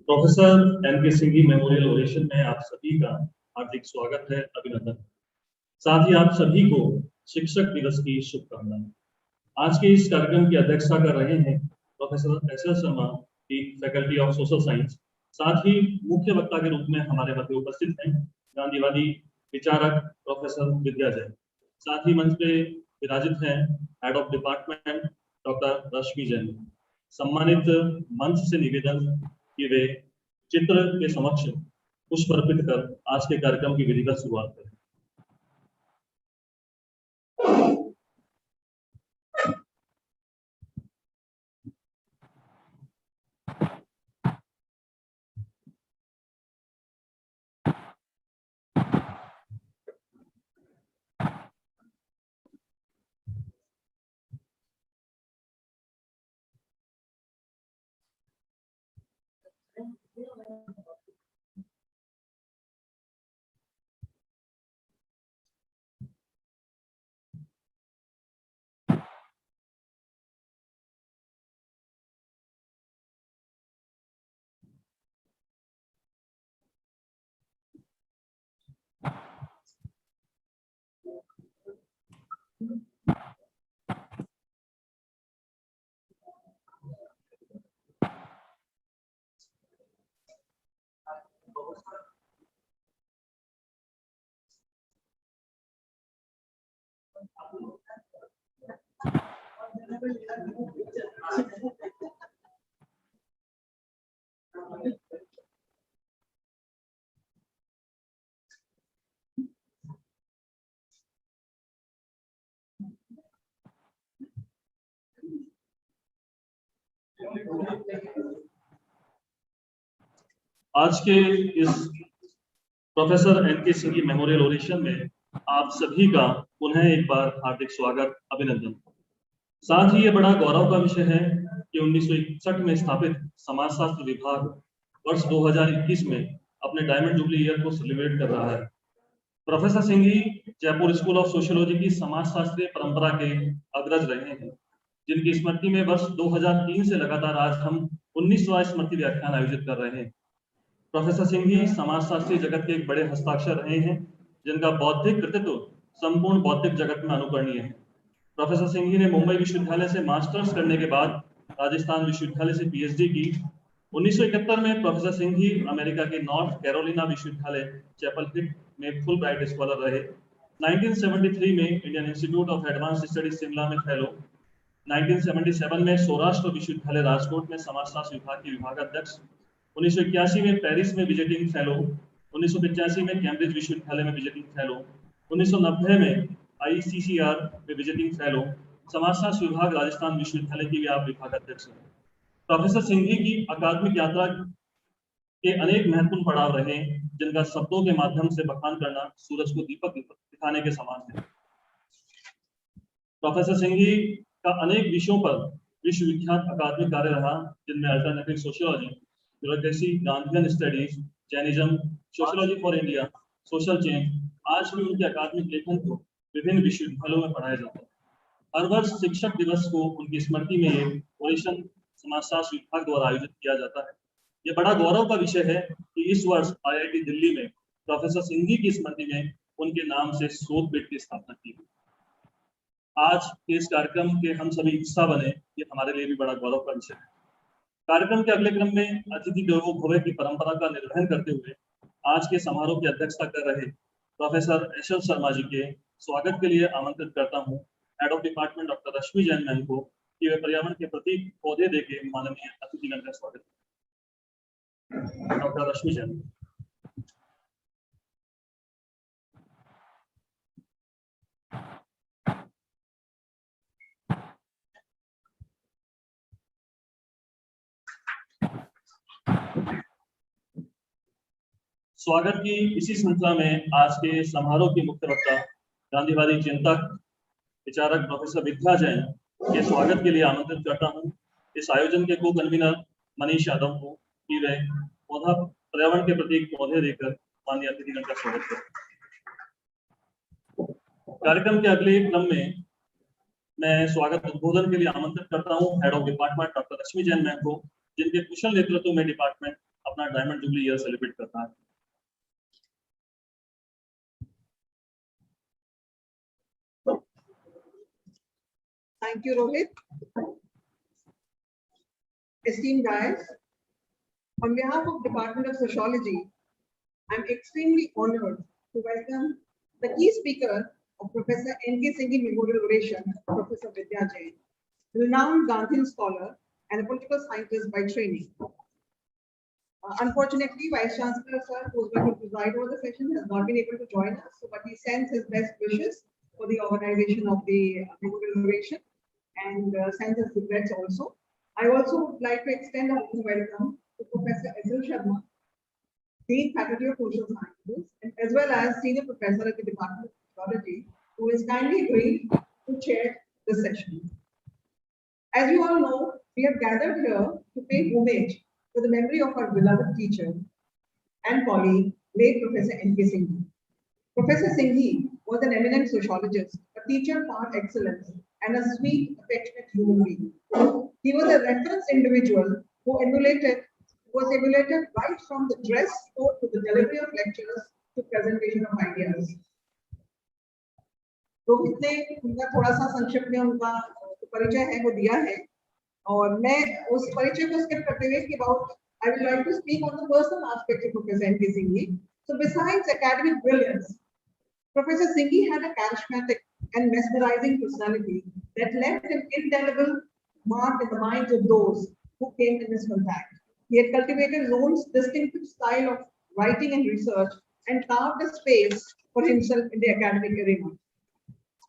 Professor N के सिंघी memorial oration में आप सभी का हार्दिक स्वागत है, अभिनंदन। साथ ही आप सभी को शिक्षक दिवस की शुभकामनाएं। आज के इस कार्यक्रम की अध्यक्षता कर रहे हैं प्रोफेसर एस एल शर्मा की फैकल्टी ऑफ सोशल साइंस। साथ ही मुख्य वक्ता के रूप में हमारे मध्य उपस्थित हैं गांधीवादी विचारक प्रोफेसर विद्या जैन। साथ ही मंच पे विराजित हैं हेड ऑफ डिपार्टमेंट डॉक्टर रश्मि जैन। सम्मानित मंच से निवेदन कि वे चित्र के समक्ष पुष्प अर्पित कर आज के कार्यक्रम की विधिवत शुरुआत करें। आज के इस प्रोफेसर एन के सिंघी मेमोरियल ओरेशन में आप सभी का पुनः एक बार हार्दिक स्वागत, अभिनंदन। साथ ही ये बड़ा गौरव का विषय है कि 1961 में स्थापित समाजशास्त्र विभाग वर्ष 2021 में अपने डायमंड जुबली ईयर को सेलिब्रेट कर रहा है। Professor Singhi Jaipur school of sociology की समाजशास्त्रीय परंपरा के अग्रज रहे हैं, जिनकी स्मृति में वर्ष 2003 से लगातार आज हम 19वां स्मृति व्याख्यान आयोजित कर रहे हैं। प्रोफेसर सिंघी समाजशास्त्री जगत के एक बड़े हस्ताक्षर रहे हैं, जिनका बौद्धिक कृतित्व संपूर्ण बौद्धिक जगत में अनुकरणीय है। प्रोफेसर सिंघी ने मुंबई विश्वविद्यालय से मास्टर्स करने के बाद राजस्थान विश्वविद्यालय से पीएचडी की। 1971 में प्रोफेसर सिंघी अमेरिका के नॉर्थ कैरोलिना विश्वविद्यालय चैपल हिल में फुल ब्राइट स्कॉलर रहे। 1973 में Indian institute of advance studies Shimla में फेलो। 1977 में सौराष्ट्र विश्वविद्यालय राजकोट में समाजशास्त्र विभाग के विभागाध्यक्ष। 1981 में पेरिस में विजिटिंग फेलो। 1985 में कैम्ब्रिज विश्वविद्यालय में विजिटिंग फेलो। 1990 में आईसीसीआर में विजिटिंग फेलो। समाजशास्त्र विभाग राजस्थान विश्वविद्यालय की भी आप विभागाध्यक्ष हैं। प्रोफेसर सिंघी की अकादमिक यात्रा के अनेक महत्वपूर्ण पड़ाव रहे, जिनका शब्दों के माध्यम से बखान करना सूरज को दीपक दिखाने के समान है। प्रोफेसर सिंघी का अनेक विषयों पर विश्वविख्यात अकादमिक कार्य रहा, जिनमें alternative sociology, bureaucracy, Gandhian studies, Jainism, sociology for India, social change. आज भी उनके अकादमिक लेखन को विभिन्न विश्वविद्यालयों में पढ़ाया जाता है। हर वर्ष शिक्षक दिवस को उनकी स्मृति में एक ओरेशन समाजशास्त्र विभाग द्वारा आयोजित किया जाता है। यह बड़ा गौरव का विषय है कि इस वर्ष आईआईटी दिल्ली में प्रोफेसर सिंघी की स्मृति में उनके नाम से शोध पीठ की स्थापना की गई। आज के इस कार्यक्रम के हम सभी हिस्सा बने, ये हमारे लिए भी बड़ा गौरव का विषय है। कार्यक्रम के अगले क्रम में अतिथि देवो भव की परंपरा का निर्वहन करते हुए आज के समारोह की अध्यक्षता कर रहे professor S L Sharma ji के स्वागत के लिए आमंत्रित करता हूँ head of department doctor Rashmi Jain ma'am को कि वे पर्यावरण के प्रति पौधे देके माननीय अतिथिगण का स्वागत करें। डॉक्टर रश्मि जैन। स्वागत की इसी श्रृंखला में आज के समारोह के मुख्य वक्ता गांधीवादी चिंतक विचारक प्रोफेसर विद्या जैन के स्वागत के लिए आमंत्रित करता हूं। इस आयोजन के को कन्वीनर मनीष यादव को कि वे पौधा पर्यावरण के प्रति पौधे देकर माननीय अतिथिगण का स्वागत करें। कार्यक्रम के अगले एक क्रम में मैं स्वागत उद्बोधन के लिए आमंत्रित करता हूं head of department doctor Lakshmi Jain ma'am को, जिनके कुशल नेतृत्व में डिपार्टमेंट अपना डायमंड जुबली ईयर सेलिब्रेट करता है। Thank you, Rohit. Esteemed guys, on behalf of Department of Sociology, I'm extremely honored to welcome the key speaker of Professor N.K. Singhi Memorial Oration, Professor Vidya Jain, renowned Gandhian scholar and a political scientist by training. Unfortunately, Vice Chancellor Sir, who was going to preside over the session, has not been able to join us, so, but he sends his best wishes for the organization of the Memorial Oration and sends his regrets also. I also would like to extend a warm welcome to Professor S.L. Sharma, Dean Faculty of Social Sciences, and as well as Senior Professor at the Department of Sociology, who is kindly agreed to chair this session. As you all know, we have gathered here to pay homage to the memory of our beloved teacher and colleague, late Professor N.K. Singhi. Professor Singhi was an eminent sociologist, a teacher par excellence, and a sweet, affectionate human being. He was a reference individual who was emulated right from the dress code to the delivery of lectures to presentation of ideas. Rohit ने उनका थोड़ा सा संक्षेप में उनका परिचय है वो दिया है, और मैं उस परिचय को स्किप करते हुए कि about I would like to speak on the personal aspect of Professor N.K. Singhi. So besides academic brilliance, Professor Singhi had a charismatic and mesmerizing personality that left an indelible mark in the minds of those who came in his contact. He had cultivated his own distinctive style of writing and research and carved a space for himself in the academic arena.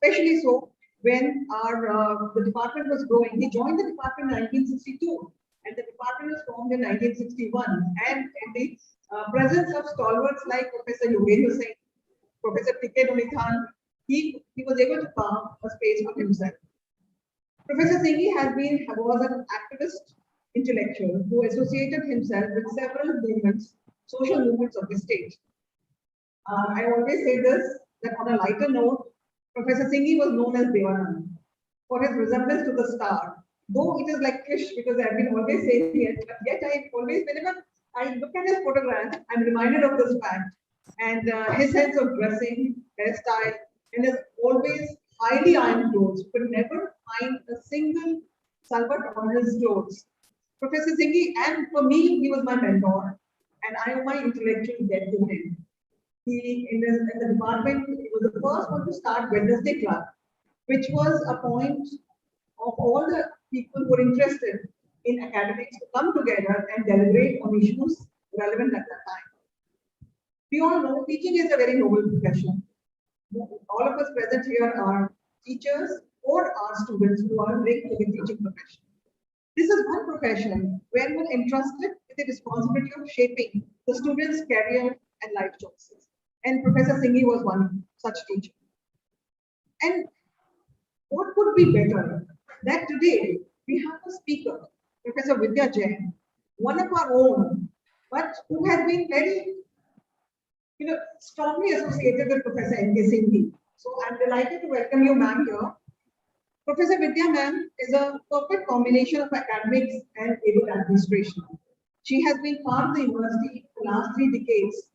Especially so when the department was growing. He joined the department in 1962 and the department was formed in 1961. And in the presence of stalwarts like Professor Yogen Hussain, Professor P.K. Nunithan, he was able to carve a space for himself. Professor Singhi was an activist intellectual who associated himself with several movements, social movements of the state. I always say this, that on a lighter note, Professor Singhi was known as Devanand for his resemblance to the star. Though it is like Krish, because I've been always saying it, but yet whenever I look at his photograph, I'm reminded of this fact. And his sense of dressing, hairstyle, and his always highly ironed clothes, could never find a single salvat on his clothes. Professor Singhi, and for me, he was my mentor, and I owe my intellectual debt to him. He, in the department, he was the first one to start Wednesday Club, which was a point of all the people who were interested in academics to come together and deliberate on issues relevant at that time. We all know teaching is a very noble profession. All of us present here are teachers or are students who are linked to the teaching profession. This is one profession where we are entrusted with the responsibility of shaping the student's career and life choices. And Professor Singhi was one such teacher. And what could be better that today we have a speaker, Professor Vidya Jain, one of our own, but who has been very strongly associated with Professor N.K. Singhi. So I'm delighted to welcome you, ma'am, here. Professor Vidya, ma'am, is a perfect combination of academics and able administration. She has been part of the university for the last 3 decades.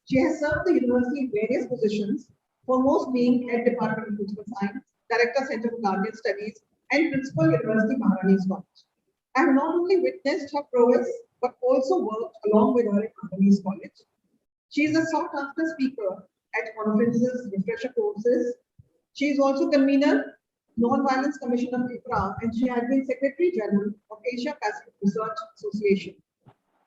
She has served the university in various positions, foremost being Head Department of Political Science, Director Center for Gandhian Studies, and Principal University Maharani's College. I have not only witnessed her prowess, but also worked along with her at Maharani's College. She is a sought-after speaker at conferences, refresher courses. She is also convener, Non-Violence Commission of IPRA, and she has been Secretary General of Asia Pacific Research Association.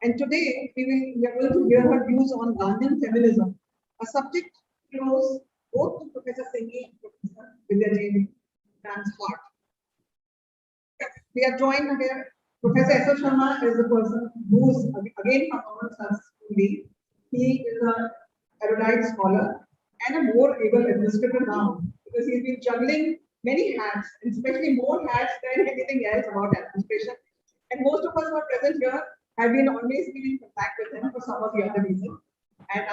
And today we are going to hear her views on Gandhian feminism, a subject close both to Professor Singhi and Professor Vidya Jain's heart. We are joined here. Professor S.L. Sharma is the person who is again performance us today. He is an erudite scholar and a more able administrator now, because he's been juggling many hats, and especially more hats than anything else about administration. And most of us who are present here have always been in contact with him for some of the other reasons. And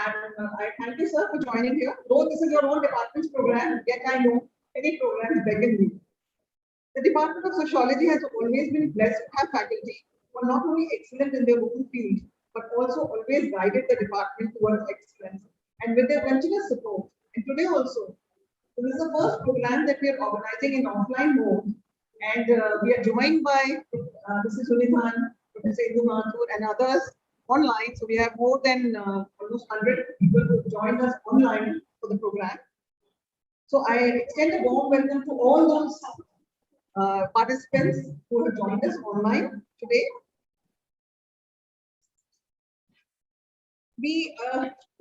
I thank you, sir, for joining here. Though this is your own department's program, yet I know any program is begging you. The Department of Sociology has always been blessed to have faculty who are not only excellent in their own field, but also always guided the department towards excellence and with their continuous support. And today also, this is the first program that we are organizing in offline mode, and we are joined by Mrs. Sunithan, Professor Indu Mathur, and others online. So we have more than almost 100 people who joined us online for the program. So I extend a warm welcome to all those participants who have joined us online today.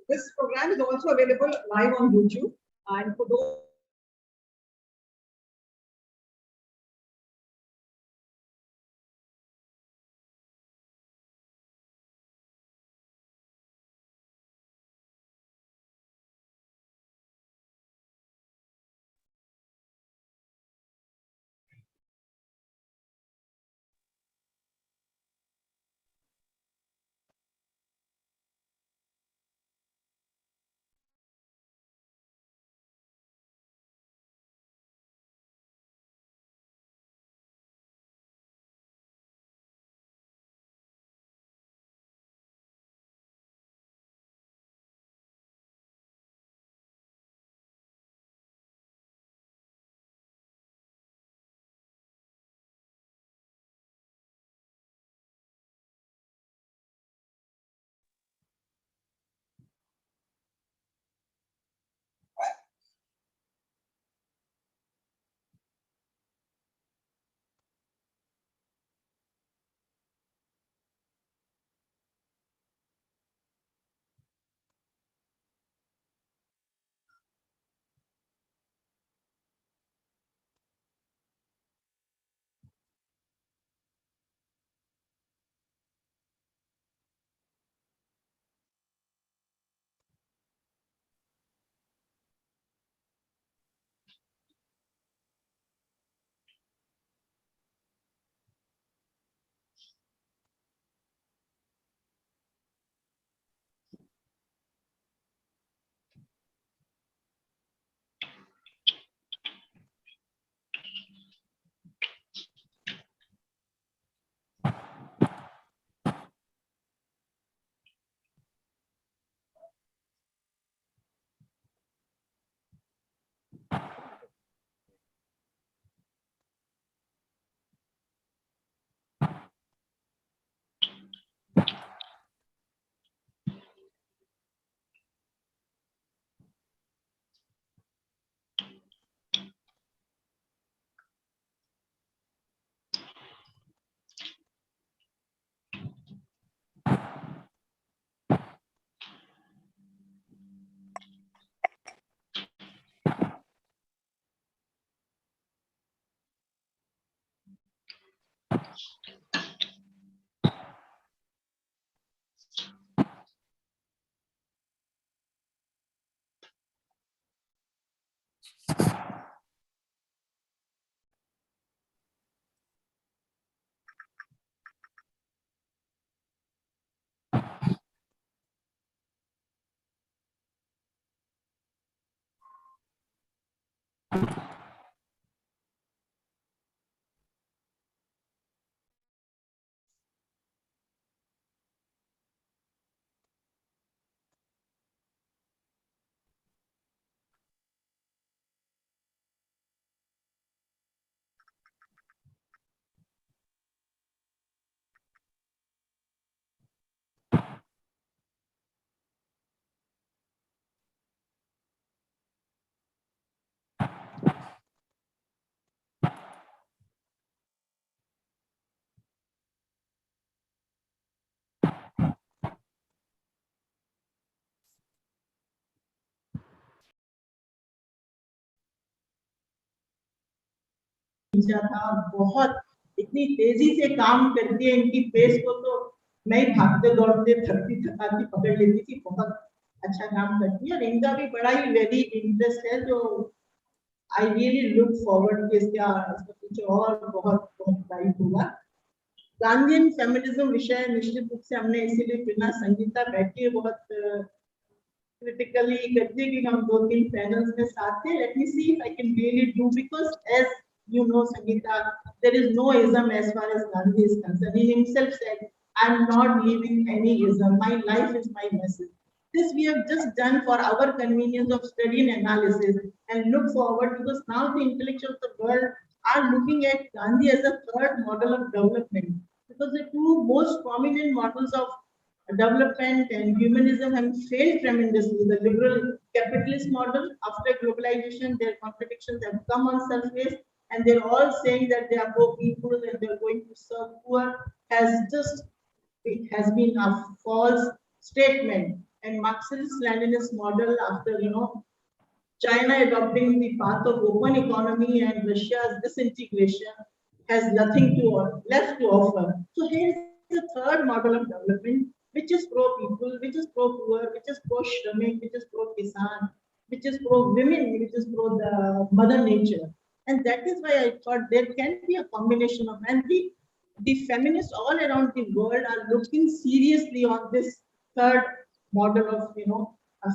This program is also available live on YouTube, and for those था बहुत इतनी तेजी से काम करती है, इनकी face को तो मैं भागते दौड़ते थकती थकाती पकड़ लेती थी। बहुत अच्छा काम करती है और इनका भी बड़ा ही वेरी इंटरेस्ट है, जो आई रियली लुक फॉरवर्ड कि इसका कुछ और बहुत ब्राइट होगा। गांधीयन फेमिनिज्म विषय निश्चित रूप से हमने इसीलिए चुना। संगीता बैठी है बहुत critically considering हम 2-3 panels में साथ थे. Let me see if I can really do, because as you know, Sangeeta, there is no ism as far as Gandhi is concerned. He himself said, "I am not leaving any ism. My life is my message." This we have just done for our convenience of study and analysis, and look forward, because now the intellectuals of the world are looking at Gandhi as a third model of development, because the two most prominent models of development and humanism have failed tremendously. The liberal capitalist model, after globalization, their contradictions have come on surface, and they're all saying that they are poor people and they're going to serve poor, it has been a false statement. And Marxist-Leninist model, after China adopting the path of open economy and Russia's disintegration, has nothing left to offer. So here is the third model of development, which is pro-people, which is pro-poor, which is pro-shramik, which is pro-kisan, which is pro-women, which is pro-the mother nature. And that is why I thought there can be a combination of, and the feminists all around the world are looking seriously on this third model of,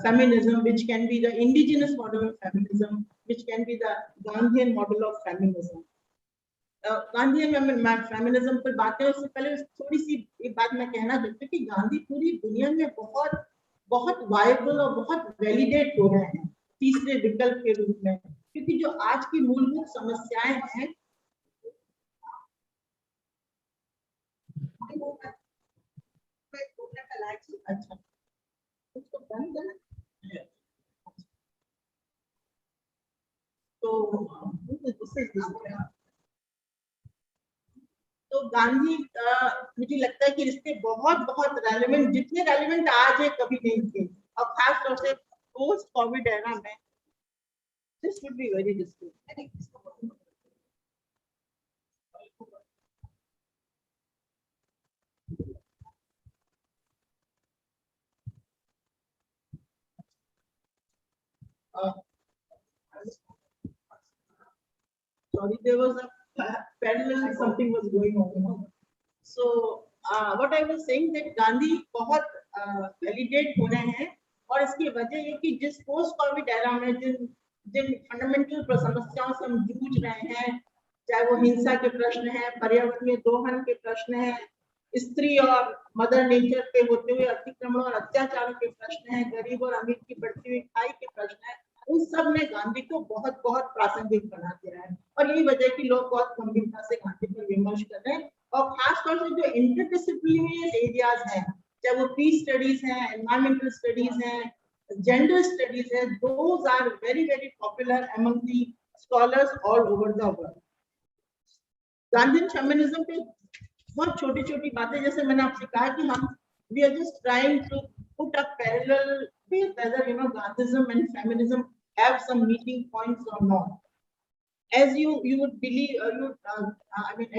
feminism, which can be the indigenous model of feminism, which can be the Gandhian model of feminism. Gandhian feminism पर बात है, उससे पहले थोड़ी सी एक बात मैं कहना चाहती हूँ कि गांधी पूरी दुनिया में बहुत बहुत वायबल और बहुत वैलिडेट हो रहे हैं तीसरे विकल्प के रूप में, क्योंकि जो आज की मूलभूत समस्याएं हैं, अच्छा उसको बंद करना, तो गांधी मुझे लगता है कि रिश्ते बहुत बहुत रेलेवेंट, जितने रेलेवेंट आज है कभी नहीं थे, और खास तौर से पोस्ट कोविड एरा में this would be very district. Sorry, there was a parallel, something was going on. So what I was saying that Gandhi बहुत validate हो रहे हैं, और इसकी वजह ये कि जिस पोस्ट कोविड एरा में जिन फंडामेंटल समस्याओं से हम जूझ रहे हैं, चाहे वो हिंसा के प्रश्न हैं, पर्यावरणीय दोहन के प्रश्न हैं, स्त्री और मदर नेचर के होते हुए अतिक्रमण और अत्याचार के प्रश्न हैं, गरीब और अमीर की बढ़ती हुई खाई के प्रश्न हैं, उन सब ने गांधी को बहुत बहुत प्रासंगिक बना दिया है, और यही वजह कि लोग बहुत गंभीरता से गांधी पर विमर्श कर रहे हैं. और खासतौर से जो इंटरडिसिप्लिनरी एरियाज हैं, चाहे वो पीस स्टडीज हैं, एनवायरमेंटल स्टडीज हैं, जेंडर स्टडीज है, those are very very popular among the scholars all over the world. Gandhi feminism पे बहुत छोटी छोटी बातें, जैसे मैंने आपसे कहा कि हम we are just trying to put a parallel whether Gandhism and feminism have some meeting points or not. As you would believe,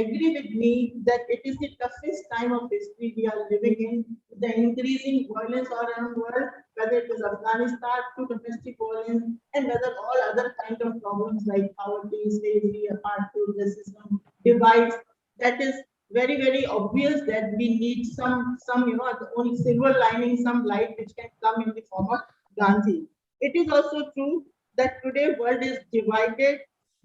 agree with me that it is the toughest time of history we are living in. The increasing violence all around the world, whether it is Afghanistan to domestic violence, and whether all other kind of problems like poverty, slavery, apartheid, racism, divides, that is very very obvious that we need some only silver lining, some light which can come in the form of Gandhi. It is also true that today world is divided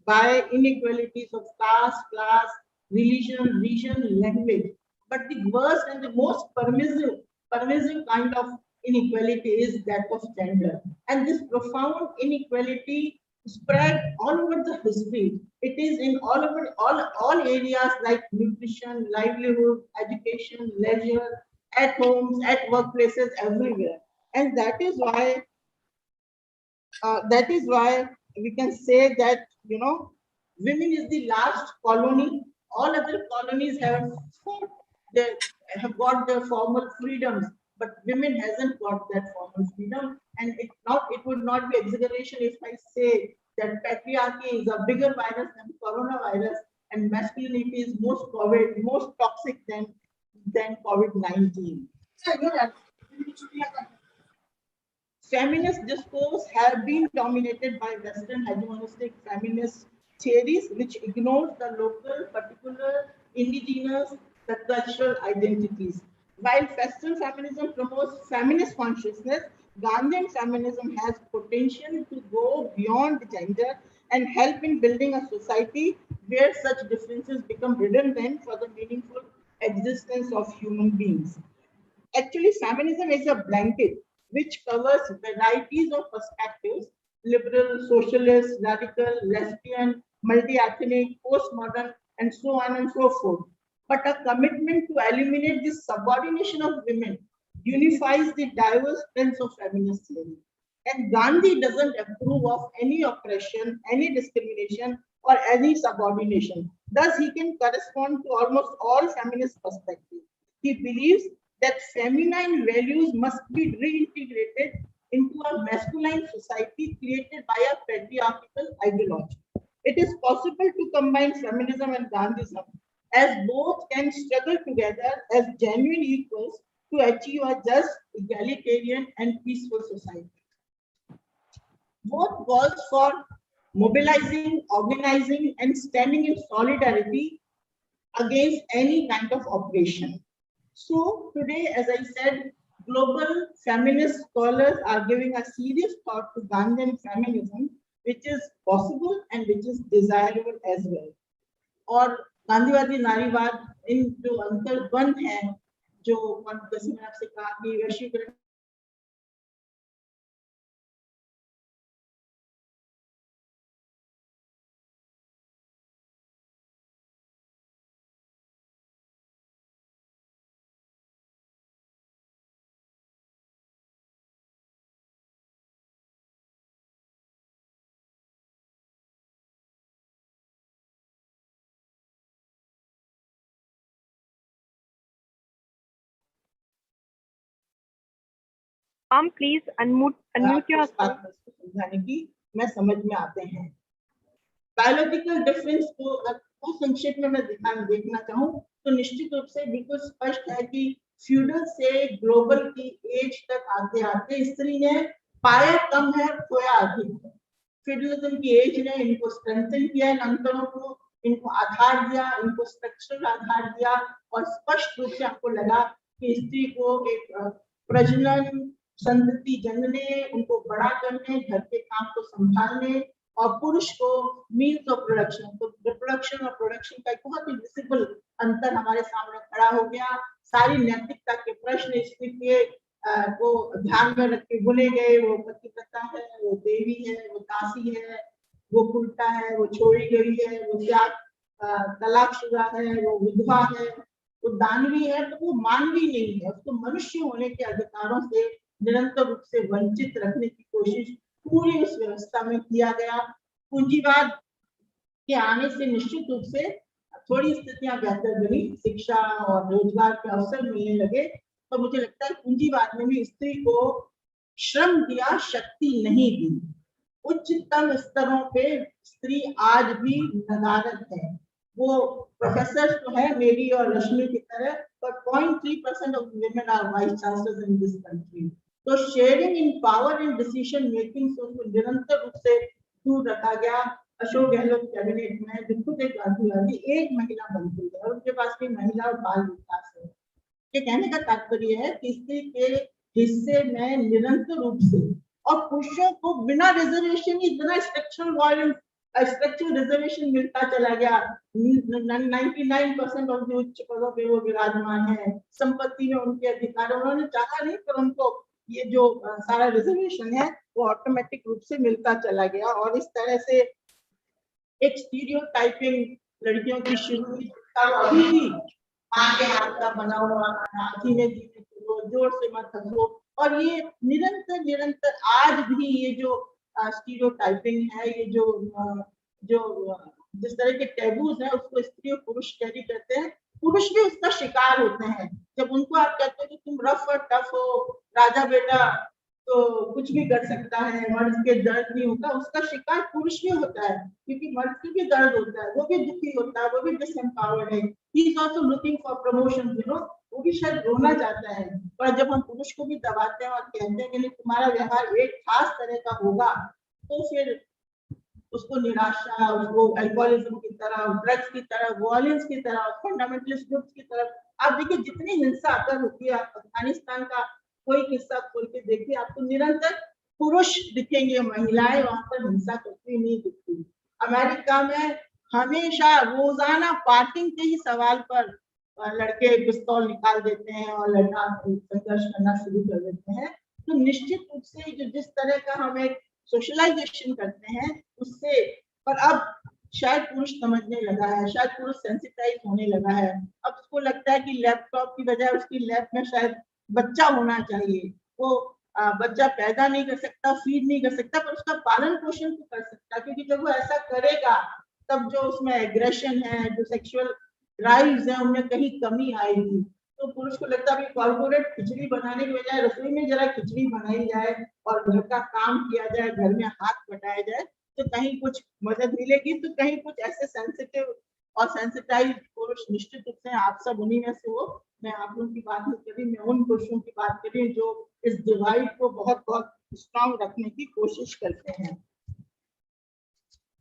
by inequalities of caste, class, religion, region, language. But the worst and the most pervasive kind of inequality is that of gender. And this profound inequality spread all over the history. It is in all areas like nutrition, livelihood, education, leisure, at homes, at workplaces, everywhere. And that is why we can say that women is the last colony. All other colonies have got their formal freedoms, but women hasn't got that formal freedom. And it would not be exaggeration if I say that patriarchy is a bigger virus than coronavirus, and masculinity is most toxic than COVID-19. Feminist discourse have been dominated by Western hegemonistic feminist theories, which ignores the local, particular, indigenous, the cultural identities. While Western feminism promotes feminist consciousness, Gandhian feminism has potential to go beyond gender and help in building a society where such differences become redundant for the meaningful existence of human beings. Actually, feminism is a blanket which covers varieties of perspectives: liberal, socialist, radical, lesbian, multi-ethnic, postmodern, and so on and so forth. But a commitment to eliminate this subordination of women unifies the diverse trends of feminist theory. And Gandhi doesn't approve of any oppression, any discrimination, or any subordination. Thus, he can correspond to almost all feminist perspectives. He believes that feminine values must be reintegrated into a masculine society created by a patriarchal ideology. It is possible to combine feminism and Gandhism, as both can struggle together as genuine equals to achieve a just, egalitarian, and peaceful society. Both calls for mobilizing, organizing, and standing in solidarity against any kind of oppression. So today, as I said, global feminist scholars are giving a serious thought to Gandhian feminism, which is possible and which is desirable as well. और गांधीवादी नारीवाद इन जो अंतर्बंध है, जो जैसे मैंने आपसे कहा कि वैश्वीकरण please unmute yourself. समझाने की मैं समझ में आते हैं। बायोलॉजिकल डिफरेंस को संक्षेप में मैं देखना चाहूँ तो निश्चित रूप से बिल्कुल स्पष्ट है कि फ्यूडल से ग्लोबल की एज तक आते आते स्त्री ने पाया कम है, खोया अधिक है। फ्यूडलिज्म की एज ने इनको स्ट्रेंथन किया, इन अंतरों को इनको आधार दिया, इनको स्ट्रक्चरल आधार दिया, और स्पष्ट रूप से आपको लगा कि स्त्री को एक प्रजनन संतति जनने, उनको बड़ा करने, घर के काम को संभालने, और पुरुष को मीन्स ऑफ प्रोडक्शन, तो रिप्रोडक्शन और प्रोडक्शन का एक बहुत ही विजिबल अंतर हमारे सामने खड़ा हो गया। सारी नैतिकता के प्रश्न स्त्री के को ध्यान में रख के बुने गए। वो पतिव्रता है, वो देवी है, वो दासी है, वो उल्टा है, वो छोड़ी गई है, वो त्याग तलाकशुदा है, वो विधवा है, वो दानवी है, तो वो मानवी नहीं है। उसको मनुष्य होने के अधिकारों से निरंतर रूप से वंचित रखने की कोशिश पूरी उस व्यवस्था में किया गया। पूंजीवाद के आने से निश्चित रूप से थोड़ी स्थितियां बेहतर बनी, शिक्षा और रोजगार के अवसर मिलने लगे, तो मुझे लगता है पूंजीवाद में भी स्त्री को श्रम दिया, शक्ति नहीं दी। उच्चतम स्तरों पे स्त्री आज भी नदारत है। वो प्रोफेसर तो है मेरी और रश्मि की तरह, पर 0.3% of women are vice chancellors in this country. तो sharing in power and decision making से उसको निरंतर रूप से दूर रखा गया। अशोक गहलोत कैबिनेट में जो खुद एक गांधीवादी एक महिला मंत्री है, और उनके पास भी महिला और बाल विकास है। ये कहने का तात्पर्य है कि स्त्री के हिस्से में निरंतर रूप से, और पुरुषों को बिना रिजर्वेशन ही बिना स्ट्रक्चरल रिजर्वेशन मिलता चला गया। 99% ऑफ उच्च पदों पे वो विराजमान है। संपत्ति में उनके अधिकार, उन्होंने चाहा नहीं, पर उनको ये जो सारा रिजर्वेशन है वो ऑटोमेटिक रूप से मिलता चला गया। और इस तरह से एक स्टीरियोटाइपिंग लड़कियों की शुरू हुई, अभी भी मां के हाथ का बना हुआ हाथी में जोर से मत हंसो, और ये निरंतर आज भी ये जो स्टीरियोटाइपिंग है, ये जो जिस तरह के टैबूज है, उसको स्त्री और पुरुष कैरी करते हैं। पुरुष भी उसका शिकार होते हैं। जब उनको आप कहते हो कि तुम रफ और टफ हो, राजा बेटा तो कुछ भी कर सकता है, मर्द के दर्द नहीं होता, उसका शिकार पुरुष भी होता है, क्योंकि मर्द के भी दर्द होता है, वो भी दुखी होता है, वो भी डिसएम्पावर्ड है। He is also looking for promotion, वो भी शायद रोना चाहता है। पर जब हम पुरुष को भी दबाते हैं और कहते हैं कि तुम्हारा व्यवहार एक खास तरह का होगा, तो फिर उसको निराशा, उसको अल्कोहलिज्म की तरह, ड्रग्स की तरह, वायलेंस की तरह, फंडामेंटलिस्ट ग्रुप्स की तरफ। आप देखिए जितनी हिंसा अगर होती है, अफगानिस्तान का कोई किस्सा खोल के देखिए, आपको निरंतर पुरुष दिखेंगे, महिलाएं वहां पर हिंसा करती नहीं दिखती। अमेरिका में हमेशा रोजाना पार्किंग के ही सवाल पर लड़के पिस्तौल निकाल देते हैं और लड़ना संघर्ष करना शुरू कर देते हैं। तो निश्चित रूप से जो जिस तरह का हम एक सोशलाइजेशन करते हैं उससे, पर अब शायद पुरुष समझने लगा है, शायद पुरुष सेंसिटाइज होने लगा है। अब उसको लगता है कि लैपटॉप की बजाय उसकी लैब में शायद बच्चा होना चाहिए। वो बच्चा पैदा नहीं कर सकता, फीड नहीं कर सकता, पर उसका पालन पोषण तो कर सकता, क्योंकि जब वो ऐसा करेगा तब जो उसमें एग्रेशन है, जो सेक्सुअल ड्राइव्स है, उनमें कहीं कमी आएगी। तो पुरुष को लगता है कॉर्पोरेट खिचड़ी बनाने की बजाय रसोई में जरा खिचड़ी बनाई जाए और घर का काम किया जाए, घर में हाथ बटाया जाए, तो कहीं कुछ मदद मिलेगी। तो कहीं कुछ ऐसे सेंसिटिव और सेंसिटाइज पुरुष निश्चित रूप से आप सब उन्हीं में से हो। मैं आप लोगों की बात नहीं कर रही, मैं उन पुरुषों की बात कर रही हूँ जो इस डिवाइड को बहुत बहुत स्ट्रांग रखने की कोशिश करते हैं।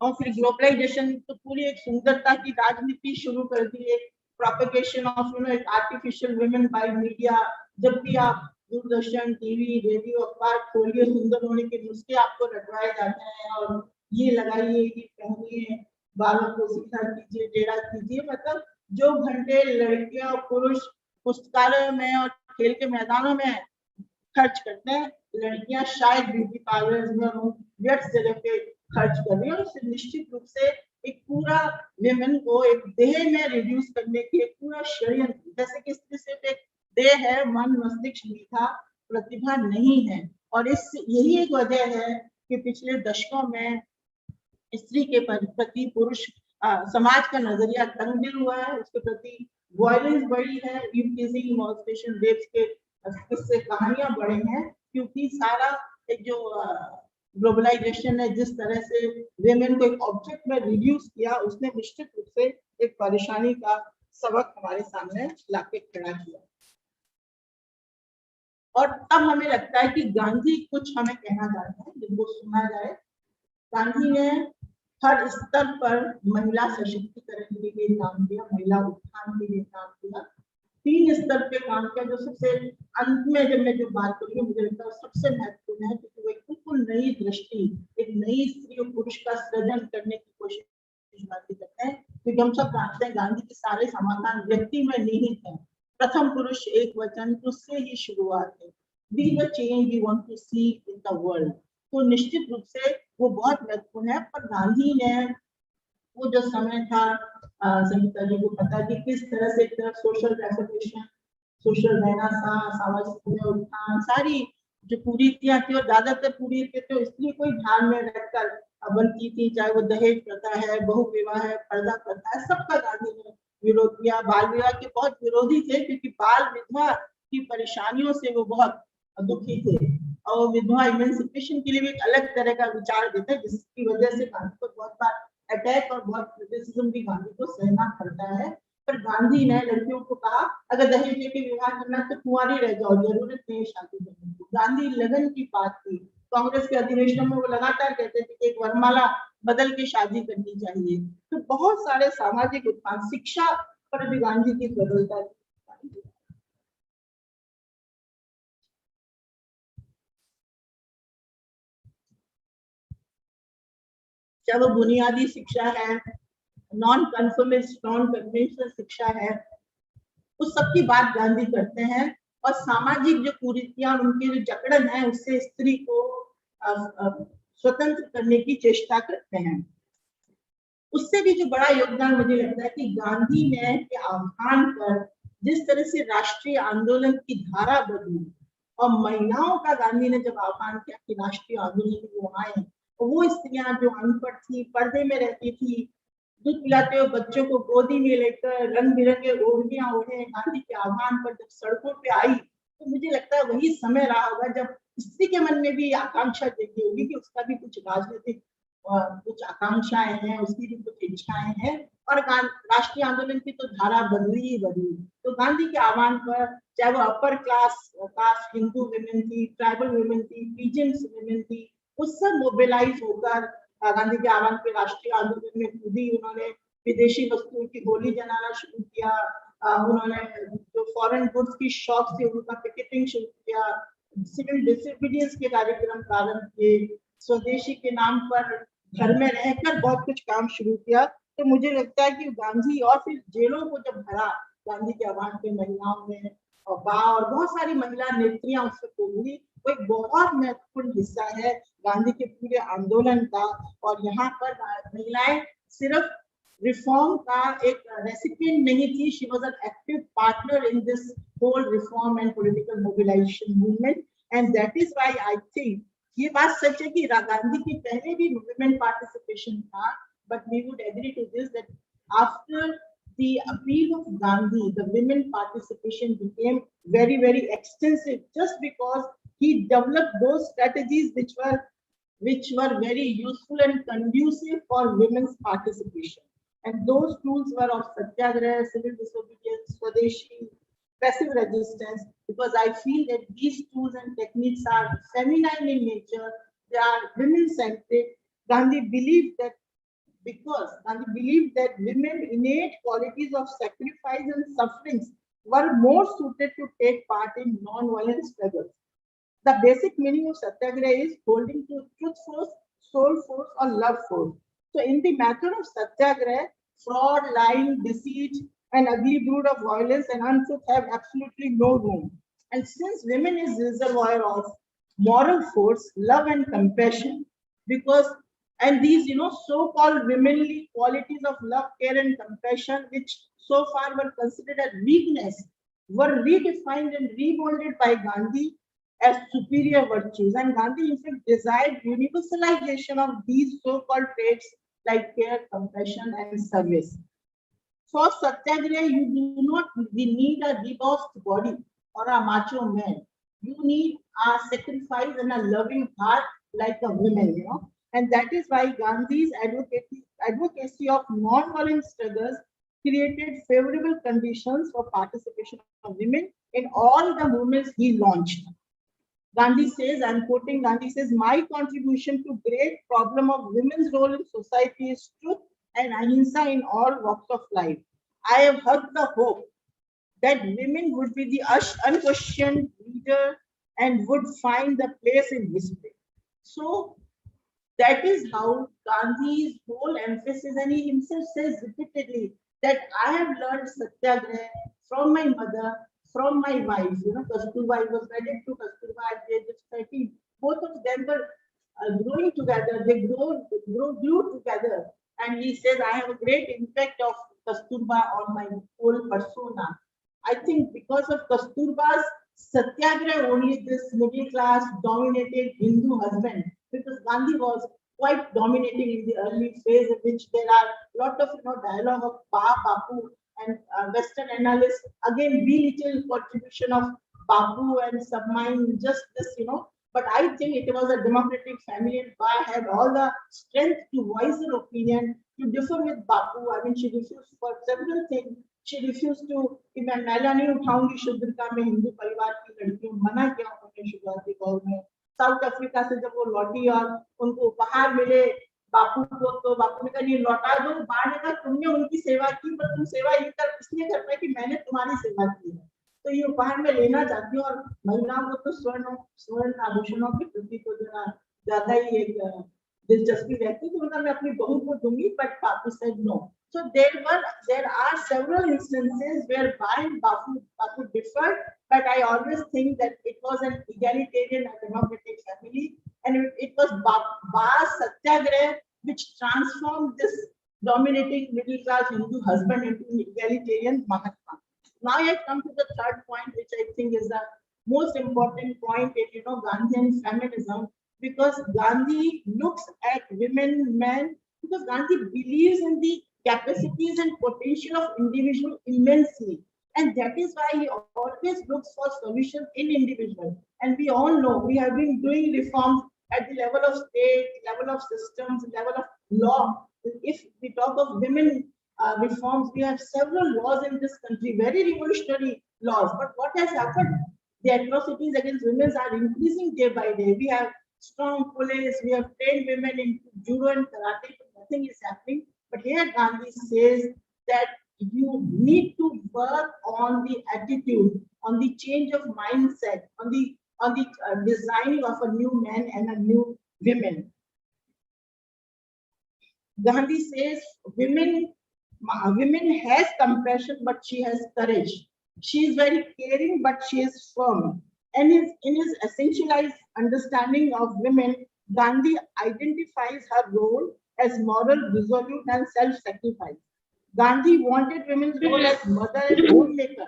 और फिर ग्लोबलाइजेशन तो पूरी एक सुंदरता की राजनीति शुरू कर दी है, propagation of artificial women by media. जब भी आप दूरदर्शन, टीवी, रेडियो, अखबार खोलिए, सुंदर होने के नुस्खे आपको रटवाए जाते हैं, और ये लगाइए, ये पहनिए, बालों को सीधा कीजिए, टेढ़ा कीजिए। मतलब जो घंटे लड़कियां और पुरुष पुस्तकालयों में और खेल के मैदानों में खर्च करते हैं, लड़कियां शायद ब्यूटी पार्लर्स में और व्यर्थ जगह पे खर्च कर रही है। और निश्चित रूप से एक पूरा विमेन को एक देह में रिड्यूस करने की एक पूरा षड्यंत्र, जैसे कि स्त्री सिर्फ एक देह है, मन, मस्तिष्क, मीठा, प्रतिभा नहीं है। और इस यही एक वजह है कि पिछले दशकों में स्त्री के प्रति पुरुष समाज का नजरिया तंग हुआ है, उसके प्रति वायलेंस बढ़ी है, टीजिंग, मॉलेस्टेशन, रेप्स के किस्से, कहानियां बढ़े हैं, क्योंकि सारा एक जो ग्लोबलाइजेशन है, जिस तरह से वेमेन को एक ऑब्जेक्ट में रिड्यूस किया, उसने निश्चित रूप से एक परेशानी का सबक हमारे सामने लाके खड़ा किया। और तब हमें लगता है कि गांधी कुछ हमें कहना चाहते हैं जिनको सुना जाए। गांधी ने हर स्तर पर महिला सशक्तिकरण के लिए काम किया, महिला उत्थान के लिए काम किया। 3 स्तर पे काम किया, जो सबसे अंत में जब मैं जो बात करूंगी मुझे लगता है सबसे महत्वपूर्ण है, क्योंकि वो एक बिल्कुल नई दृष्टि, एक नई स्त्री और पुरुष का सृजन करने की कोशिश करते हैं। क्योंकि हम सब जानते हैं गांधी के सारे समाधान व्यक्ति में निहित है। प्रथम पुरुष, एक वचन, उससे ही शुरुआत है। Be the change you want to see in the world. तो निश्चित रूप से वो बहुत महत्वपूर्ण है। पर गांधी ने वो जो समय था, संगीता जी को पता कि किस तरह से एक तरफ सोशल रेफॉर्मेशन, सोशल रेनेसांस, सामाजिक उत्थान, सारी जो कुरीतियां थी, और ज्यादातर कुरीतियां तो स्त्री को ही ध्यान में रखकर बनती थी, चाहे वो दहेज प्रथा है, बहु विवाह है, पर्दा प्रथा है, सबका गांधी ने विरोध किया। बाल विवाह के बहुत विरोधी थे, क्योंकि बाल विधवा की परेशानियों से वो बहुत दुखी थे, और विधवा इमेंसिपेशन के लिए भी एक अलग तरह का विचार देते हैं, जिसकी वजह से गांधी को बहुत बार अटैक और बहुत क्रिटिसिज्म भी गांधी को सहना पड़ता है। पर गांधी ने लड़कियों को कहा, अगर दहेज लेके विवाह करना तो कुंवारी रह जाओ, जरूरत नहीं शादी करने की। गांधी लगन की बात थी। कांग्रेस के अधिवेशनों में वो लगातार कहते थे कि एक वरमाला बदल के शादी करनी चाहिए। तो बहुत सारे सामाजिक उत्थान, शिक्षा पर भी गांधी की प्रबलता थी। चाहे वो बुनियादी शिक्षा है, नॉन कन्फर्मिस्ट, नॉन कन्वेंशनल शिक्षा है, उस सब की बात गांधी करते हैं। और सामाजिक जो कुरीतियां, उनकी जो जकड़न है, उससे स्त्री को स्वतंत्र करने की चेष्टा करते हैं। उससे भी जो बड़ा योगदान मुझे लगता है कि गांधी ने के आह्वान पर जिस तरह से राष्ट्रीय आंदोलन की धारा बदली, और महिलाओं का गांधी ने जब आह्वान किया कि राष्ट्रीय आंदोलन में वो आए, तो वो स्त्रियां जो अनपढ़ थी, पर्दे में रहती थी, दूध पिलाते हुए बच्चों को गोदी में लेकर रंग बिरंगे ओढ़नियां ओढ़े गांधी के आह्वान पर जब सड़कों पे आई, तो मुझे लगता है वही समय रहा होगा जब स्त्री के मन में भी आकांक्षा जगी होगी कि उसका भी कुछ राजनीतिक कुछ आकांक्षाएं हैं, उसकी भी कुछ इच्छाएं हैं। और राष्ट्रीय आंदोलन की तो धारा बदली ही बदली। तो गांधी के आह्वान पर, चाहे वो upper class cast Hindu women थी, ट्राइबल वुमेन थी, पीजेंट्स वुमेन थी, उस सब मोबिलाइज होकर गांधी के आह्वान पे राष्ट्रीय आंदोलन में खुदी उन्होंने विदेशी वस्तुओं की गोली जलाना शुरू किया। उन्होंने जो फॉरेन गुड्स की शॉप थी उनका पिकेटिंग शुरू किया। सिविल डिसोबीडियंस के कार्यक्रम प्रारंभ किए, स्वदेशी के नाम पर घर में रहकर बहुत कुछ काम शुरू किया। तो मुझे लगता है कि गांधी और फिर जेलों को जब भरा गांधी के आह्वान पे महिलाओं में और बहुत सारी महिला नेत्रियां उससे हुई, वो एक बहुत महत्वपूर्ण हिस्सा है गांधी के पूरे आंदोलन का। और यहाँ पर महिलाएं सिर्फ रिफॉर्म का एक रेसिपिएंट नहीं थी, she was an active partner in this whole reform and political mobilization movement. And that is why I think ये बात सच है कि गांधी के पहले भी वुमेन पार्टिसिपेशन था, but we would agree to this that after the appeal of Gandhi, the women participation became very, very extensive, just because he developed those strategies which were very useful and conducive for women's participation. And those tools were of satyagraha, civil disobedience, swadeshi, passive resistance, because I feel that these tools and techniques are feminine in nature, they are women-centric. Gandhi believed that women innate qualities of sacrifice and sufferings were more suited to take part in non-violent struggles. The basic meaning of satyagraha is holding to truth force, soul force, or love force. So in the matter of satyagraha, fraud, lying, deceit, and ugly brood of violence and untruth have absolutely no room. And since women is reservoir of moral force, love and compassion, because and these so-called womanly qualities of love, care, and compassion, which so far were considered as weakness, were redefined and remolded by Gandhi as superior virtues. And Gandhi, in fact, desired universalization of these so-called traits like care, compassion, and service. For satyagraha, you do not need a rebossed body or a macho man. You need a sacrifice and a loving heart like a woman, And that is why Gandhi's advocacy of non-violent struggles created favorable conditions for participation of women in all the movements he launched. Gandhi says, I'm quoting, Gandhi says, my contribution to great problem of women's role in society is truth and ahimsa in all walks of life. I have heard the hope that women would be the unquestioned leader and would find the place in history. So that is how Gandhi's whole emphasis, and he himself says repeatedly that I have learned satyagraha from my mother, from my wife. Kasturba, I was wedded to Kasturba at the age of 13. Both of them were growing together. They grew together. And he says, I have a great impact of Kasturba on my whole persona. I think because of Kasturba's satyagraha, only this middle class dominated Hindu husband, because Gandhi was quite dominating in the early phase, in which there are a lot of dialogue of Bapu and Western analysts again belittle contribution of Bapu and submine just this, But I think it was a democratic family, and Ba had all the strength to voice her opinion, to differ with Bapu. I mean, she refused for several things. She refused to कि मैं मैला नहीं उठाऊंगी शुद्धता में हिंदू परिवार की लड़कियों, मना किया उन्होंने शुरुआती दौर में। साउथ अफ्रीका से जब वो लौटी और उनको उपहार मिले बापू को, तो बापू ने कहा नहीं लौटा दो। बा ने कहा तुमने उनकी सेवा की, पर तुम सेवा इसलिए कर पाए कि मैंने तुम्हारी सेवा की है, तो ये उपहार में लेना चाहती हूँ। और महिलाओं को तो स्वर्ण आभूषणों के प्रति तो जरा ज्यादा ही एक दिलचस्पी रहती, तो उन्होंने मैं अपनी बहू को दूंगी, but Bapu said no. So there are several instances where Ba and Bapu differed, but I always think that it was an egalitarian and democratic family, and it was Ba's satyagraha which transformed this dominating middle class Hindu husband into an egalitarian Mahatma. Now I come to the third point, which I think is the most important point in Gandhian feminism, because Gandhi looks at women, men, because Gandhi believes in the capacities and potential of individual immensely, and that is why he always looks for solutions in individual. And we all know we have been doing reforms at the level of state, level of systems, level of law. If we talk of women reforms, we have several laws in this country, very revolutionary laws. But what has happened? The atrocities against women are increasing day by day. We have strong police, we have trained women in judo and karate, but nothing is happening. But here Gandhi says that you need to work on the attitude, on the change of mindset, on on the designing of a new man and a new women. Gandhi says women has compassion, but she has courage. She is very caring, but she is firm. And in his essentialized understanding of women, Gandhi identifies her role as moral, resolute, and self-sacrifice. Gandhi wanted women's role as mother and homemaker,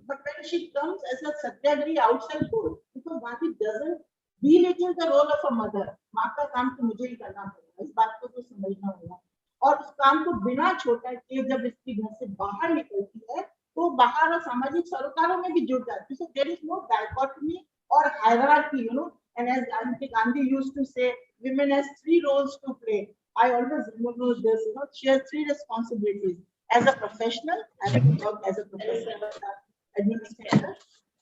but when she comes as a satyagrahi outside role, because Gandhi doesn't belittle the role of a mother. माँ का काम तो मुझे ही करना पड़ेगा, इस बात को तो समझना होगा. और उस काम को बिना छोटा किए जब इसकी घर से बाहर निकलती है, तो बाहर और सामाजिक सरोकारों में भी जुड़ जाती है. So there is no dichotomy or hierarchy, you know. And as Gandhi used to say, women has 3 roles to play. I always remember this, you know, she has 3 responsibilities. As a professional, I have to work as a professor, administrator.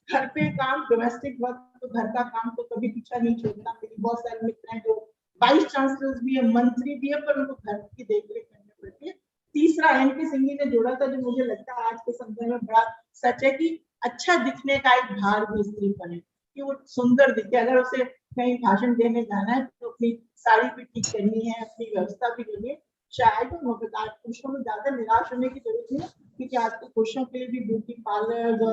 घर पे काम, domestic work, तो घर का काम तो कभी पीछा नहीं छोड़ता. मेरी बहुत सारे मित्र हैं जो वाइस चांसलर्स भी है, मंत्री भी है, पर उनको घर की देखरेख करनी पड़ती है. तीसरा एनके सिंह ने जोड़ा था, जो मुझे लगता है आज के समय में बड़ा सच है, कि अच्छा दिखने का एक भार भी स्त्री पर है, कि वो सुंदर दिखे. अगर उसे कहीं भाषण देने जाना है तो अपनी साड़ी भी ठीक करनी है, अपनी व्यवस्था भी करनी है. शायद आज पुरुषों में ज्यादा निराश होने की जरूरत नहीं है, क्योंकि आज के पुरुषों के लिए भी ब्यूटी पार्लर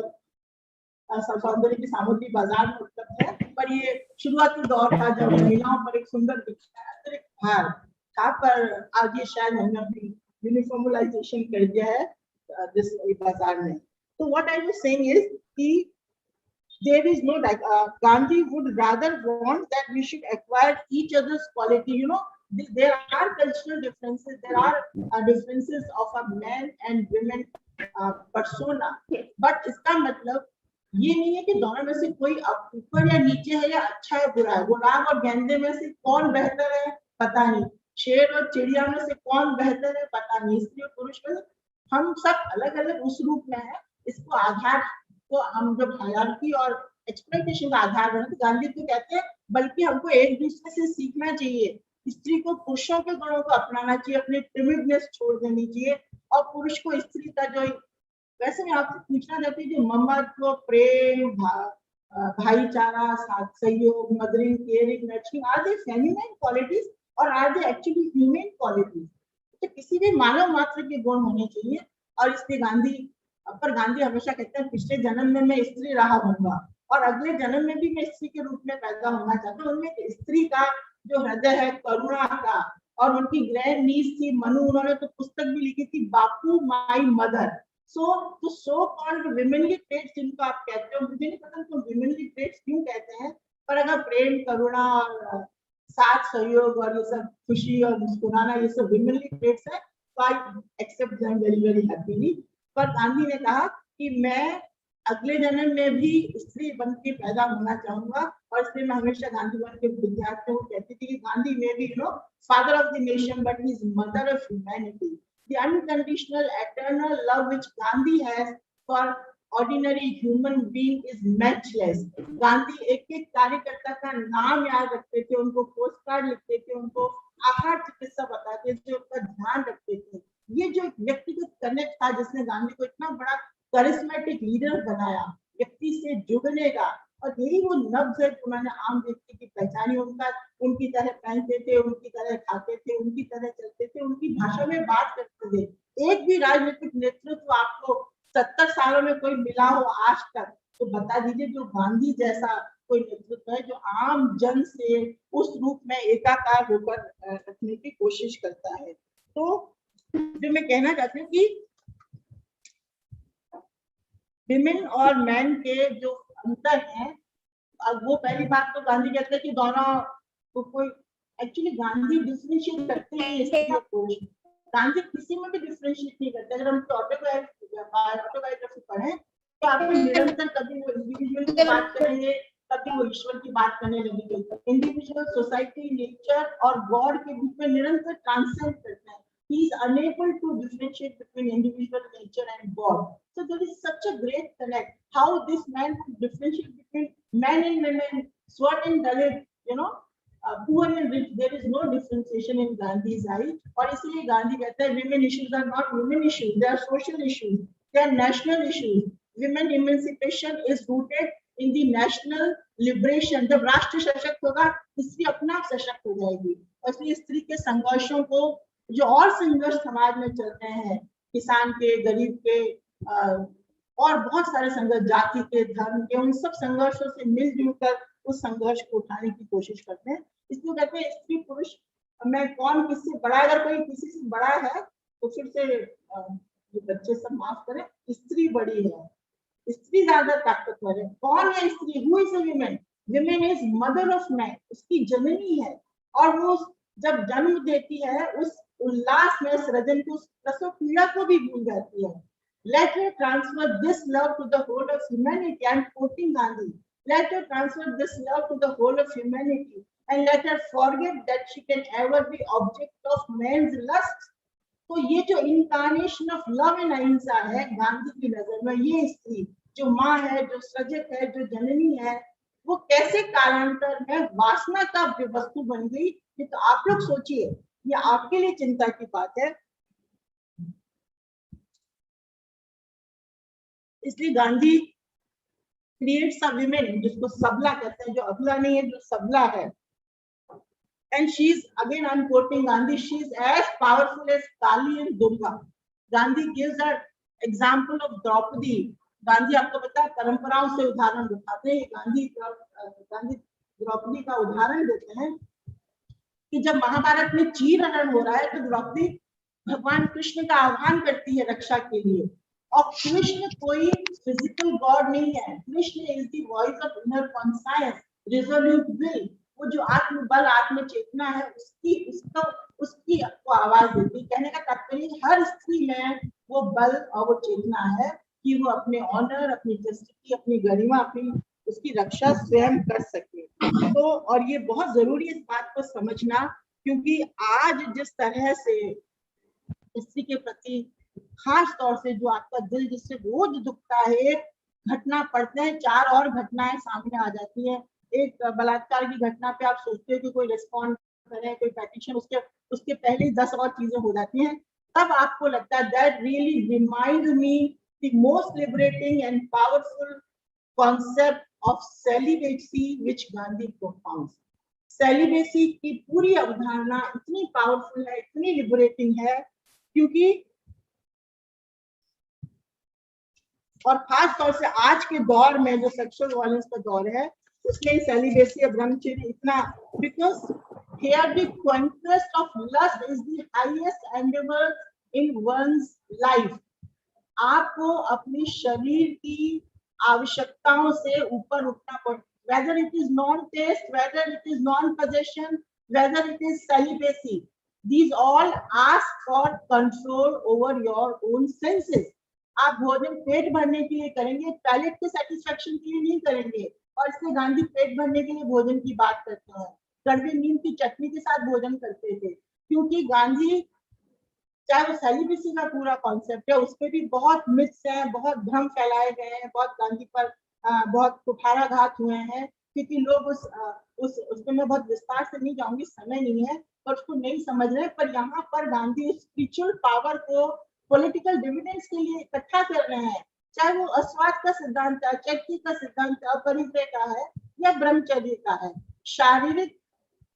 और सौंदर्य की सामग्री बाजार में उपलब्ध है. पर ये शुरुआती दौर था जब महिलाओं पर एक सुंदर अतिरिक्त भार था, पर आज ये शायद हमने अपनी यूनिफॉर्मलाइजेशन कर दिया है जिस बाजार में. तो what I was saying is कि there is no like Gandhi would rather want that we should acquire each other's quality. You know, there are cultural differences, there are differences of a man and women persona, but इसका मतलब ये नहीं है कि दोनों में से कोई ऊपर या नीचे है, या अच्छा है बुरा है. गुलाब और गेंदे में से कौन बेहतर है पता नहीं, शेर और चिड़िया में से कौन बेहतर है पता नहीं, स्त्री और पुरुष में हम सब अलग अलग उस रूप में है. इसको आधार को हम जब हायरार्की और एक्सप्लॉयटेशन का आधार बना, तो गांधी तो कहते हैं बल्कि हमको एक दूसरे से सीखना चाहिए. स्त्री को पुरुषों के गुणों को अपनाना चाहिए, अपनी टिमिडनेस छोड़ देनी चाहिए, और पुरुष को स्त्री का जो, वैसे मैं आपसे पूछना चाहती हूँ, जो ममत्व, प्रेम, भाईचारा, साथ सहयोग, mothering, caring, nurturing, are they feminine qualities और are they actually human qualities? तो किसी भी मानव मात्र के गुण होने चाहिए. और इसलिए गांधी हमेशा कहते हैं पिछले जन्म में मैं स्त्री रहा हूँगा और अगले जन्म में भी मैं स्त्री के रूप में पैदा होना चाहता हूँ. उनमें स्त्री का जो हृदय है करुणा का, और उनकी ग्रैंड नीस थी मनु, उन्होंने तो पुस्तक भी लिखी थी Bapu my mother. So called womanly traits जिनको आप कहते हो, मुझे नहीं पता उनको विमेनली ट्रेट्स क्यों कहते हैं, पर अगर प्रेम, करुणा और साथ सहयोग और ये सब खुशी और मुस्कुराना ये सब विमेनली ट्रेट्स है, तो I accept them very very happily. पर गांधी ने कहा कि मैं अगले जन्म में भी स्त्री बन के पैदा होना चाहूंगा. और इसलिए मैं हमेशा गांधीवाद के विद्यार्थियों को कहती थी कि गांधी में भी, you know, father of the nation but he is mother of humanity. The unconditional eternal love which Gandhi has for ordinary human being is matchless. Gandhi एक एक कार्यकर्ता का नाम याद रखते थे, उनको पोस्ट कार्ड लिखते थे, उनको आहार चिकित्सा बताते थे, उनका ध्यान रखते थे. ये जो व्यक्तिगत कनेक्ट था जिसने गांधी को इतना बड़ा करिश्मेटिक लीडर बनाया, व्यक्ति से जुड़ने का, और यही वो नब्ज है उन्होंने आम व्यक्ति की पहचानी. उनकी तरह पहनते थे, उनकी तरह खाते थे, उनकी तरह चलते थे, उनकी भाषा में बात करते थे. एक भी राजनीतिक नेतृत्व आपको 70 सालों में कोई मिला हो आज तक, तो बता दीजिए जो गांधी जैसा कोई नेतृत्व है जो आम जन से उस रूप में एकाकार होकर रखने की कोशिश करता है. तो जो मैं कहना चाहती हूँ कि विमेन और मैन के जो अंतर है, अब वो पहली बात तो गांधी कहते हैं कि दोनों को कोई, एक्चुअली गांधी डिफरेंशिएट करते हैं स्त्री और पुरुष. गांधी किसी में भी डिफरेंशिएट नहीं करते. अगर हम ऑटोबायोग्राफी पढ़ें तो आपको निरंतर कभी वो इंडिविजुअल की बात करेंगे, कभी वो ईश्वर की बात करने लगेंगे. इंडिविजुअल, सोसाइटी, नेचर और गॉड के बीच में निरंतर ट्रांसेंड करते हैं. He is unable to differentiate between individual nature and God. So there is such a great connect. How this man could differentiate between men and women, Swat and Dalit, you know, poor and rich. There is no differentiation in Gandhi's eye. और इसलिए गांधी कहता है women issues are not women issues. They are social issues. They are national issues. Women emancipation is rooted in the national liberation. जब राष्ट्र सशक्त होगा, स्त्री अपना आप सशक्त हो जाएगी। और इसलिए स्त्री के संघर्षों को, जो और संघर्ष समाज में चल रहे हैं, किसान के, गरीब के, और बहुत सारे संघर्ष, जाति के, धर्म के, उन सब संघर्षों से मिलजुल कर उस संघर्ष को उठाने की कोशिश करते हैं। इसलिए कहते हैं स्त्री पुरुष मैं कौन किससे बड़ा है। अगर कोई किसी से बड़ा है तो फिर से ये बच्चे सब माफ करें, स्त्री बड़ी है, स्त्री ज्यादा ताकतवर है। कौन है स्त्री? Who is a women? Women is mother of man, उसकी जननी है। और वो जब जन्म देती है उस उल्लास में, सृजन को, उस प्रसव पीड़ा को भी भूल जाती है। Let her transfer this love to the whole of humanity. I'm quoting Gandhi. Let her transfer this love to the whole of humanity, and let her forget that she can ever be object of man's lust. तो ये जो incarnation of love and अहिंसा है गांधी की नजर में, ये स्त्री जो माँ है, जो सृजक है, जो जननी है, वो कैसे कालांतर में वासना का वस्तु बन गई, ये तो आप लोग सोचिए। ये आपके लिए चिंता की बात है। इसलिए गांधी क्रिएट्स अ विमेन, जिसको सबला कहते हैं, जो अबला नहीं है, जो सबला है। And she is, again I'm quoting Gandhi, she is as powerful as Kali and Durga. Gandhi gives an example of Draupadi. Gandhi आपको पता है परंपराओं से उदाहरण दिखाते हैं। गांधी द्रौपदी का उदाहरण देते हैं कि जब महाभारत में चीर हरण हो रहा है तो द्रौपदी भगवान कृष्ण का आह्वान करती है रक्षा के लिए। और कृष्ण कोई फिजिकल गॉड नहीं है, Krishna is the voice of inner conscience, resolute will. वो जो आत्मबल, आत्म चेतना है, उसकी आपको आवाज देती। कहने का तात्पर्य हर स्त्री में वो बल और वो चेतना है कि वो अपने ऑनर, अपनी जस्टिस, अपनी गरिमा, अपनी उसकी रक्षा स्वयं कर सके। तो और ये बहुत जरूरी है इस बात को समझना, क्योंकि आज जिस तरह से स्त्री के प्रति खास तौर से जो आपका दिल जिससे रोज दुखता है, एक घटना पढ़ते हैं 4 और घटनाएं सामने आ जाती है। एक बलात्कार की घटना पे आप सोचते हो कि कोई रिस्पॉन्ड करे, कोई पेटिशन, उसके पहले 10 और चीजें हो जाती हैं। तब आपको लगता है that really remind me the most liberating and powerful concept of celibacy which Gandhi propounds. Celibacy की पूरी अवधारणा इतनी पावरफुल है, इतनी लिबरेटिंग है, क्योंकि और खास तौर से आज के दौर में जो सेक्सुअल वायलेंस का दौर है, उसमें सेलिबेसी और ब्रह्मचर्य इतना, because here the conquest of lust is the highest endeavor in one's life. आपको अपनी शरीर की आवश्यकताओं से ऊपर उठना पड़ता, whether it is non-taste, whether it is non-possession, whether it is celibacy, these all ask for control over your own senses. आप भोजन पेट भरने के लिए करेंगे, पैलेट के सेटिस्फेक्शन के लिए नहीं करेंगे। और इसलिए गांधी पेट भरने के लिए भोजन की बात करते हैं। कड़वे नीम की चटनी के साथ भोजन करते थे, क्योंकि गांधी, चाहे वो सेलिबेसी का पूरा कॉन्सेप्ट है, उसपे भी बहुत मिथ्स हैं, बहुत भ्रम फैलाए गए हैं, बहुत गांधी पर बहुत कुठाराघात हुए हैं, क्योंकि लोग उसमें मैं बहुत विस्तार से नहीं जाऊंगी, समय नहीं है, और उसको नहीं समझ रहे। पर यहाँ पर गांधी स्पिरिचुअल पावर को पॉलिटिकल डिविडेंड्स के लिए इकट्ठा कर रहे हैं, चाहे वो अस्वाद का सिद्धांत है, चैत्य का सिद्धांत है, अपरिग्रह का है, या ब्रह्मचर्य का है। शारीरिक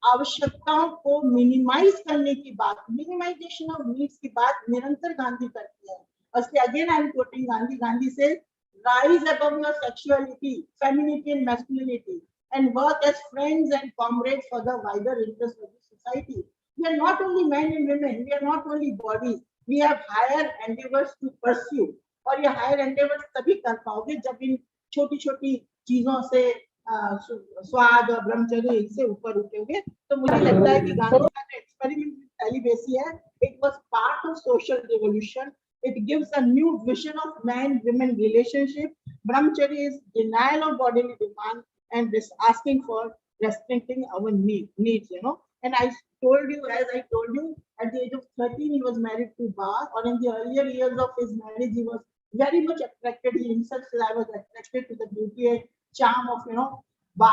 आवश्यकताओं को मिनिमाइज करने की बात, मिनिमाइजेशन ऑफ नीड्स की बात निरंतर गांधी करती है। और again I am quoting Gandhi. Gandhi से rise above your sexuality, femininity and masculinity, and work as friends and comrades for the wider interest of the society. We are not only men and women, we are not only bodies, we have higher endeavors to pursue. और ये higher endeavors तभी कर पाओगे जब इन छोटी छोटी चीजों से स्वाद और ब्रह्मचर्य इनसे ऊपर उठोगे। तो मुझे लगता है कि गांधी का जो एक्सपेरिमेंट विद सेलिबेसी है, it was part of social revolution. It gives a new vision of man-women relationship. Brahmacharya is denial of bodily demand and this asking for respecting our needs, you know. And I told you, as I told you, at the age of 13 he was married to Ba, or in the earlier years of his marriage he was very much attracted. He himself said, I was attracted to the beauty and charm of, you know, Ba,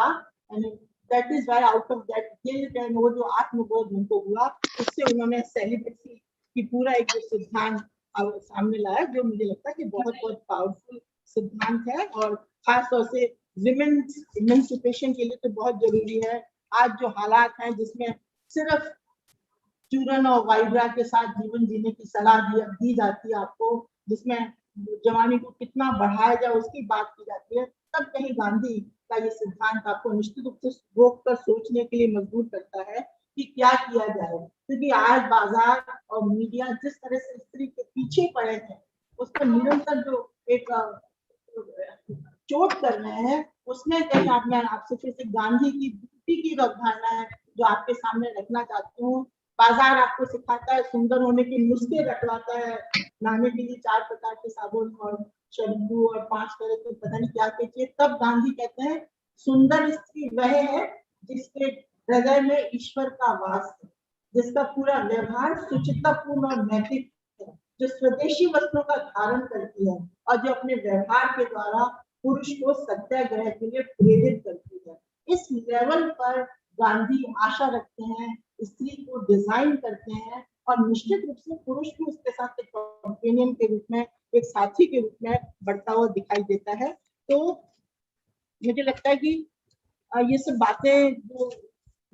and that is why out of that guilt and वो जो आत्मबोध उनको हुआ, उससे उन्होंने celibacy की पूरा एक जो सिद्धांत सामने लाया, जो मुझे लगता है कि बहुत बहुत पावरफुल सिद्धांत है। और खास तौर से विमेन्स इमेंसिपेशन के लिए तो बहुत जरूरी है। आज जो हालात हैं जिसमें सिर्फ चूरन और वाइब्रा के साथ जीवन जीने की सलाह दी जाती है आपको, जिसमें जवानी को कितना बढ़ाया जाए उसकी बात की जाती है, तब कहीं गांधी का ये सिद्धांत आपको निश्चित रूप से रोक कर सोचने के लिए मजबूर करता है कि क्या किया जाए। क्योंकि आज बाजार और मीडिया जिस तरह से स्त्री के पीछे पड़े हैं, उस पर निरंतर जो एक चोट कर रहे हैं, उसमें कहीं मैं आपसे फिर से गांधी की ड्यूटी की अवधारणा है जो आपके सामने रखना चाहती हूँ। बाजार आपको सिखाता है सुंदर होने के नुस्खे रखवाता है, नहाने के लिए 4 प्रकार के साबुन और शैम्पू और 5 तरह के पता नहीं क्या चाहिए। तब गांधी कहते हैं सुंदर स्त्री वह है जिसके हृदय में ईश्वर का वास है, जिसका पूरा व्यवहार सुचितापूर्ण और नैतिक है, जो स्वदेशी वस्त्रों का धारण करती है और जो अपने व्यवहार के द्वारा पुरुष को सत्याग्रह के लिए प्रेरित करती है। इस लेवल पर गांधी आशा रखते हैं, स्त्री को डिजाइन करते हैं और निश्चित रूप से पुरुष भी उसके साथ एक कंपेनियन के रूप में, एक साथी के रूप में बढ़ता हुआ दिखाई देता है। तो मुझे लगता है कि ये सब बातें जो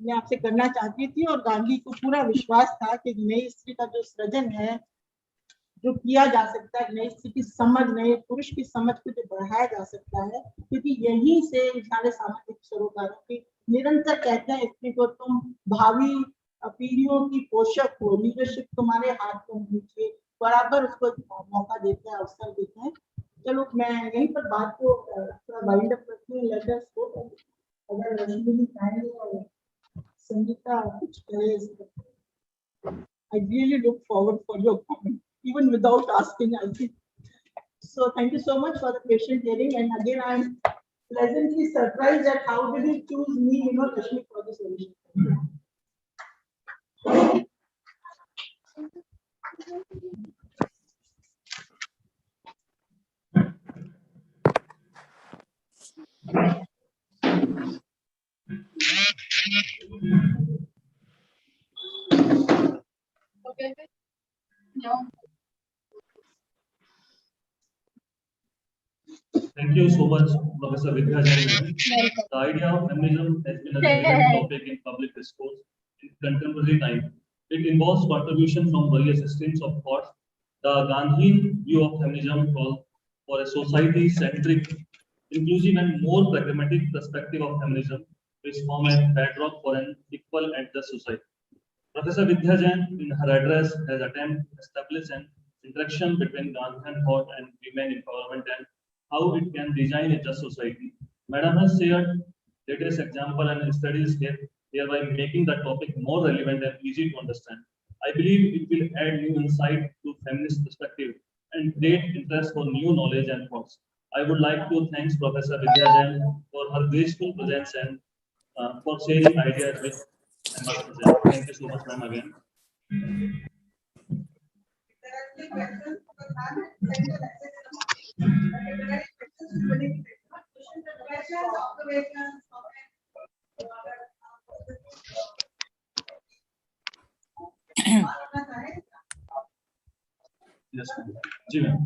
मैं आपसे करना चाहती थी, और गांधी को पूरा विश्वास था कि नई स्त्री का जो सृजन है, जो किया जा सकता है, नई स्त्री की समझ, नए पुरुष की समझ को जो बढ़ाया जा सकता है, क्योंकि यहीं से सारे सामाजिक सरोकारों की निरंतर कहते हैं स्त्री को तुम भावी पीढ़ियों की पोषक हो, लीडरशिप तुम्हारे हाथ में नीचे, बराबर उसको मौका देते हैं, अवसर देते हैं। चलो मैं यहीं पर बात को थोड़ा वाइंड अप करती हूँ। लेट अस होप अगर रश्मि चाहेंगे और संगीता कुछ कहे, I really look forward for your comment, even without asking, I think. So thank you so much for the patient hearing. And again, I am pleasantly surprised at how did he choose me, Rashmi, for this audition. Okay. No. Thank you so much, Professor Vidya Jain. The idea of feminism has been a relevant topic in public discourse in contemporary time. It involves contribution from various streams of thought. The Gandhian view of feminism calls for a society-centric, inclusive and more pragmatic perspective of feminism, which form a bedrock for an equal and just society. Professor Vidya Jain, in her address, has attempted to establish an interaction between Gandhian thought and women empowerment and how it can design a just society. Madam has shared latest example and studies here, thereby making the topic more relevant and easy to understand. I believe it will add new insight to feminist perspective and create interest for new knowledge and thoughts. I would like to thank Professor Vidya Jain for her graceful presence and for sharing ideas with ambassadors. Thank you so much, ma'am, again. There are three questions for the panel. Second access. Questions, observations, comments. Yes, ma'am. जी ma'am.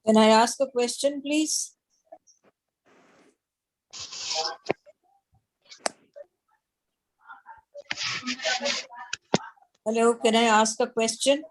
Can I ask a question, please? Hello, can I ask a question?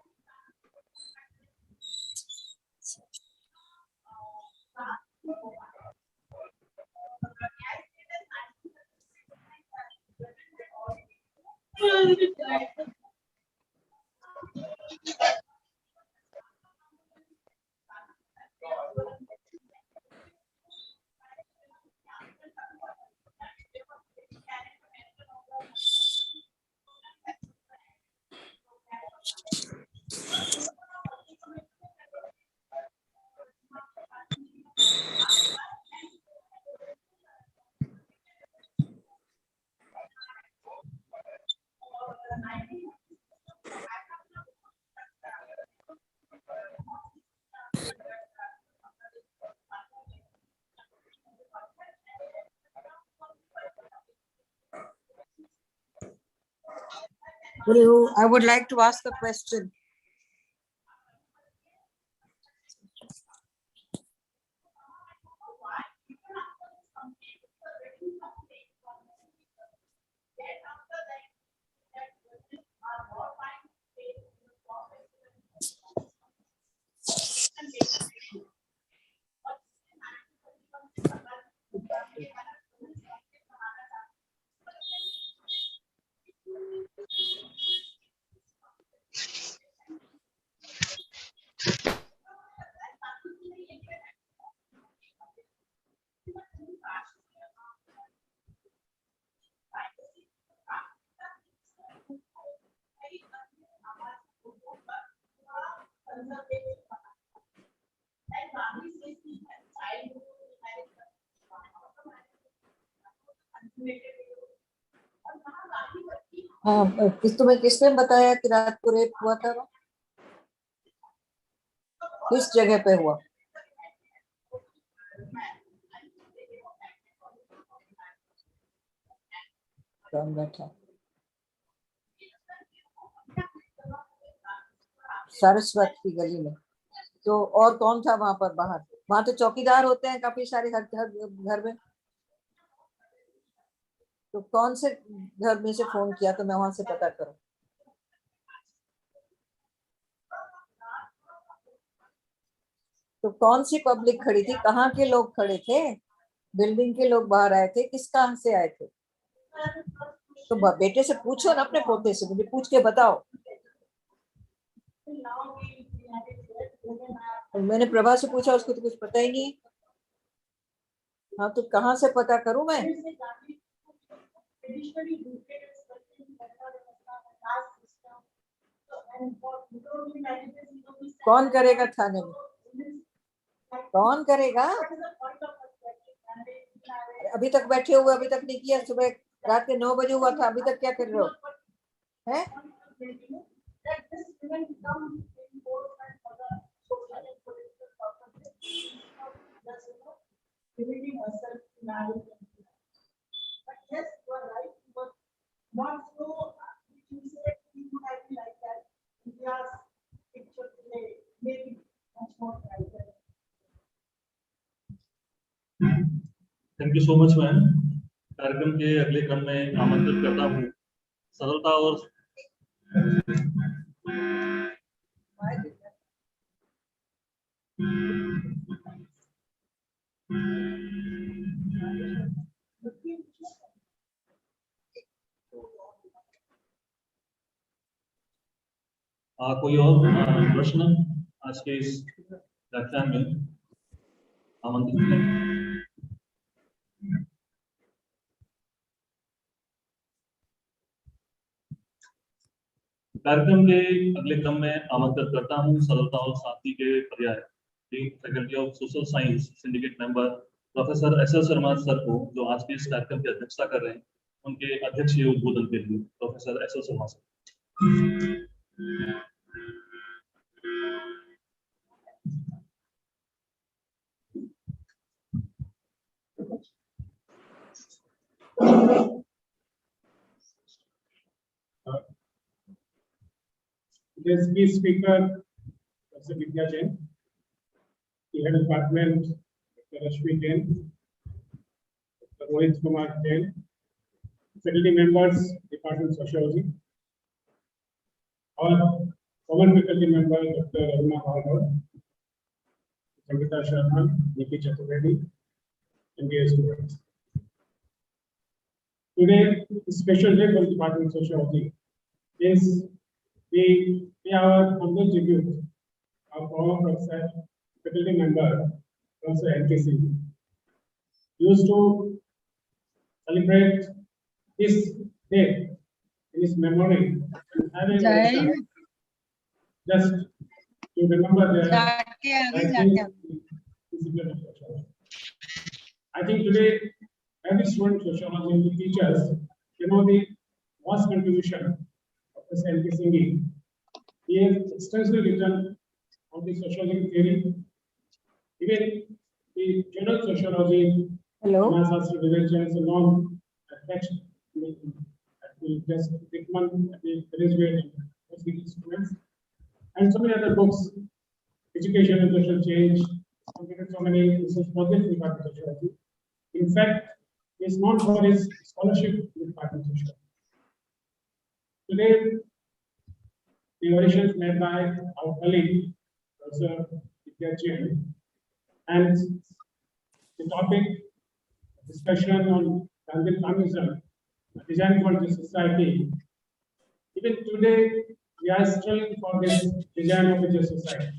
I would like to ask a question. हाँ, तुम्हें किसने बताया कि रात को rape हुआ था? किस जगह पे हुआ? कौन बैठा? सारस्वत की गली में। तो और कौन था वहां पर बाहर? वहां तो चौकीदार होते हैं काफी सारे हर घर में। तो कौन से घर में से फोन किया तो मैं वहां से पता करूं? तो कौन सी पब्लिक खड़ी थी? कहाँ के लोग खड़े थे? बिल्डिंग के लोग बाहर आए थे? किस कहां से आए थे? तो बेटे से पूछो ना, अपने पोते से, मुझे पूछ के बताओ। मैंने प्रभा से पूछा, उसको तो कुछ पता ही नहीं। हाँ, तो कहाँ से पता करूं मैं? कौन करेगा थाने में? कौन करेगा? अभी तक बैठे हुए, अभी तक नहीं किया। सुबह रात के 9 बजे हुआ था, अभी तक क्या कर रहे हो? हैं? Thank you so much ma'am. कार्यक्रम के अगले क्रम में आमंत्रित करता हूँ सरलता और कोई और प्रश्न आज के इस व्याख्यान में आमंत्रित है? कार्यक्रम के अगले क्रम में आमंत्रित करता हूं सरलता और शांति के पर्याय dean faculty of social science syndicate member professor SL. Sharma sir को, जो आज के इस कार्यक्रम की अध्यक्षता कर रहे हैं। उनके अध्यक्षीय उद्बोधन के लिए professor SL. Sharma sir. Today's key speaker, Professor Vidya Jain, the head of department, Dr. Rashmi Jain, Dr. Rohit Kumar Jain, faculty members, Department of Sociology, our common faculty member, Dr. Aruna Bhagat, Sangeeta Sharma, Nikki Chaturvedi, and dear students. Today, a special day for the Department of Sociology is we pay our humble tribute of our professor, faculty member, Professor NK. Used to celebrate this day in his memory and having just to remember their I think today every student sociology and teachers, you know the vast contribution of Professor N.K. Singhi. He has extensively written on the sociology theory, even the general sociology. Hello. Religion is a non-attached at will just recommend the graduate and PhD students, and so many other books, Education and Social Change, completed so many research projects in Bharatiya sociology. In fact, he is known for his scholarship with Bharatiya sociology. Today, the orations made by our colleague, Professor Vidya Jain, and the topic discussion on Gandhi communism, design for the society. Even today, we are struggling for this design of a just society.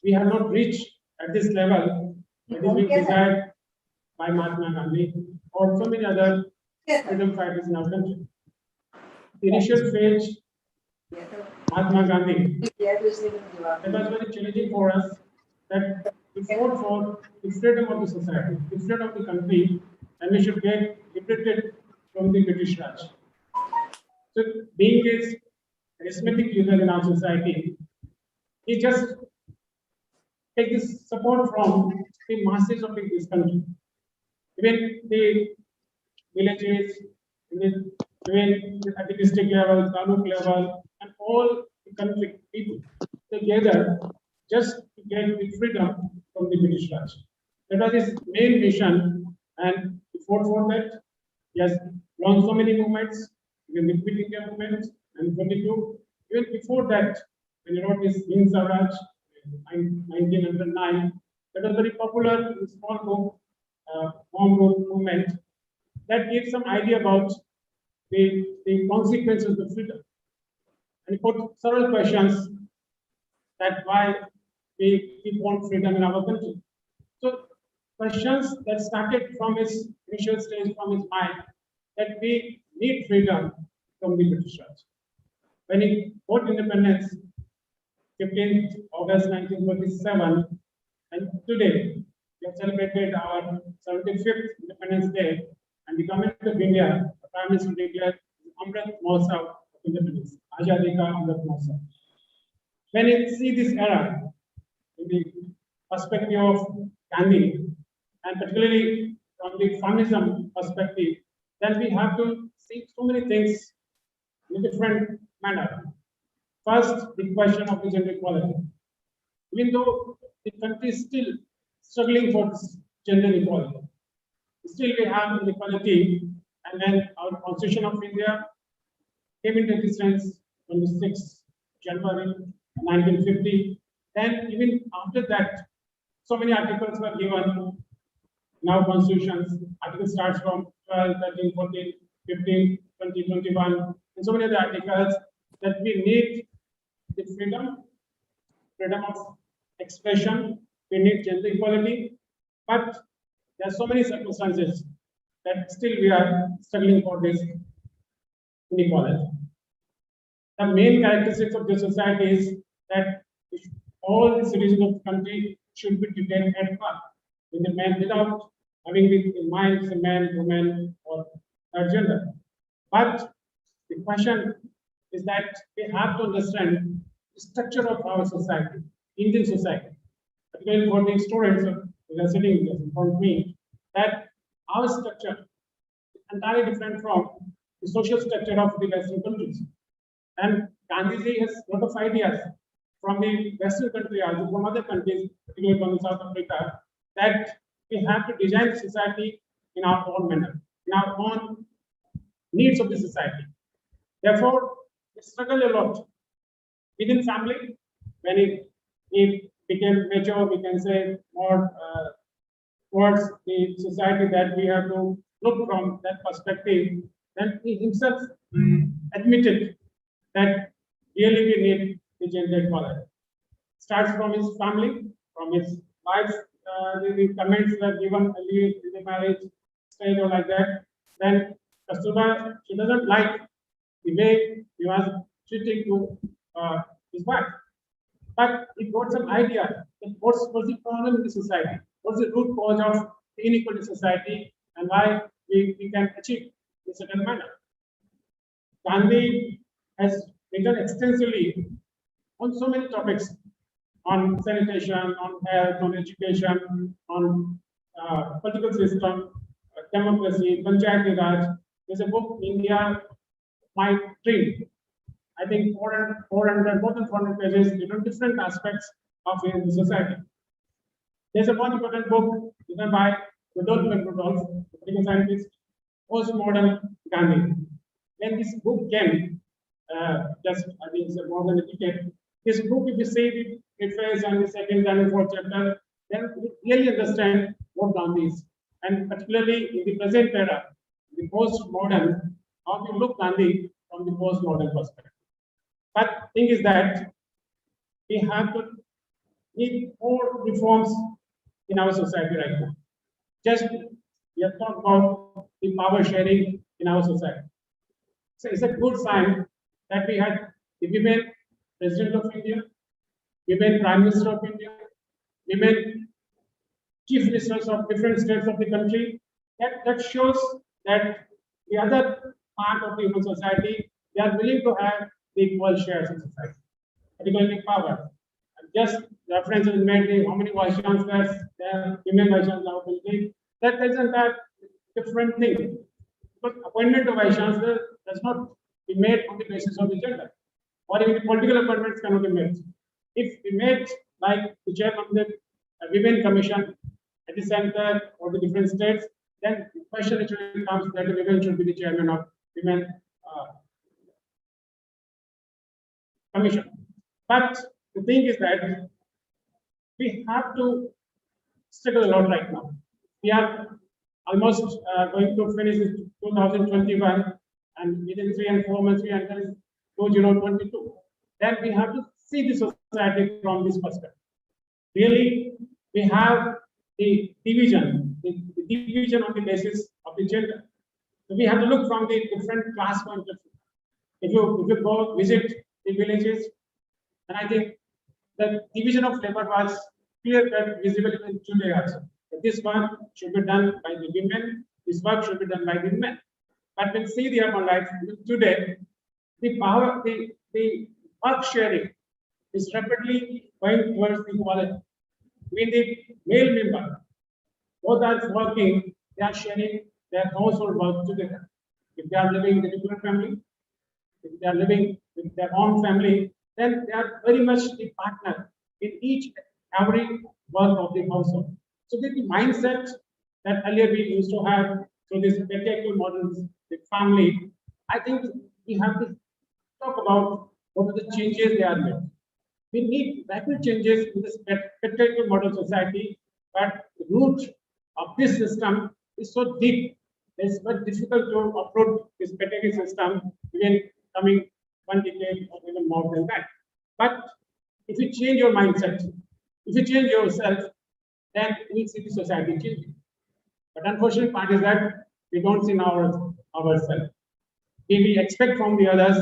We have not reached at this level that is being desired by Mahatma Gandhi or so many other freedom fighters in our country. The initial phase, Mahatma Gandhi, it was very challenging for us that we fought for the freedom of the society, the freedom of the country, and we should get liberated from the British Raj. So, being a charismatic leader in our society, he just take this support from the masses of this country, even the villages, even at the district level, taluk level, and all the country people together just to get the freedom from the British Raj. That was his main mission, and he fought for that. He has launched so many movements, even the Quit India movement, and 22. Even before that, when he wrote his Hind Swaraj in 1909, that was very popular in small book, home rule movement, that gives some idea about the consequences of freedom. And he put several questions that why we want freedom in our country. So questions that started from his initial stage, from his mind, that we need freedom from the British Raj. When he got independence, 15th August 1947, and today we have celebrated our 75th Independence Day, and the Government of India, the Prime Minister declared Amrit Mahotsav of Independence, Azadi Ka Amrit Mahotsav. When you see this era in the perspective of Gandhi, and particularly from the feminism perspective, then we have to see so many things in a different manner. First, the question of the gender equality. Even though the country is still struggling for gender equality, still we have inequality, and then our Constitution of India came into existence on the 6th January 1950. Then even after that, so many articles were given in our constitutions. Article starts from 12, 13, 14, 15, 20, 21, and so many other articles that we need the freedom of expression, we need gender equality, but there are so many circumstances that still we are struggling for this inequality. The main characteristics of the society is that all the citizens of the country should be treated at par with the man without having in mind it's a man, woman, or gender. But the question is that we have to understand the structure of our society, Indian society. Particularly for the students who are sitting in front of me, that our structure is entirely different from the social structure of the Western countries. And Gandhiji has a lot of ideas from the Western country, also from other countries, particularly from South Africa, that we have to design the society in our own manner, in our own needs of the society. Therefore, we struggle a lot within family. When it became mature, we can say more towards the society that we have to look from that perspective. Then he himself admitted that really we need the gender equality. Starts from his family, from his wife. The comments were given early in the marriage stage or like that. Then Kasturba, she doesn't like the way he was treating to his wife. But he got some idea that what's the problem in the society? What's the root cause of the inequality in society, and why we can achieve in a certain manner. Gandhi has written extensively on so many topics, on sanitation, on health, on education, on political system, democracy, Panchayati Raj. There's a book, India my dream. I think 400, more than 400 pages, different aspects of the society. There's a one important book written by Rudolf Rudolph, the political scientist, Postmodern Gandhi. When this book came, just I think it's more than a decade, this book, if you see it refers on the second and fourth chapter, then you really understand what Gandhi is. And particularly in the present era, the postmodern, how to look Gandhi from the postmodern perspective. But thing is that we have to need more reforms in our society right now. Just we have talked about the power sharing in our society. So it's a good sign that we had the women President of India, women Prime Minister of India, women Chief Ministers of different states of the country. That shows that the other part of the human society, they are willing to have the equal shares in society, particularly power. And just reference is made to how many vice chancellors, women vice chancellors will be. That isn't that different thing. But appointment of vice chancellor does not be made on the basis of the gender, or even the political appointments cannot be made. If we made like the chairman of the Women Commission at the center or the different states, then the question actually comes that the women should be the chairman of Women Commission. But the thing is that we have to struggle a lot right now. We are almost going to finish 2021, and within 3 and 4 months we enter 2022. Then we have to see the society from this perspective. Really, we have the division on the basis of the gender. So we have to look from the different class point of view. If you go visit the villages, and I think the division of labor was clear-cut, visible in today also. That this work should be done by the women, this work should be done by the men. But we'll see the urban life today, the power, the work sharing is rapidly going towards equality. When the male member, both are working, they are sharing their household work together. If they are living in a nuclear family, if they are living with their own family, then they are very much the partner in every work of the household. So the mindset that earlier we used to have, so this patriarchal models, the family, I think we have to talk about what are the changes they are made. We need rapid changes in this patriarchal model society, but the root of this system is so deep. It's very difficult to uproot this patriarchal system even coming 1 decade or even more than that. But if you change your mindset, if you change yourself, then we see the society changing. But unfortunate part is that we don't see ourselves. We expect from the others,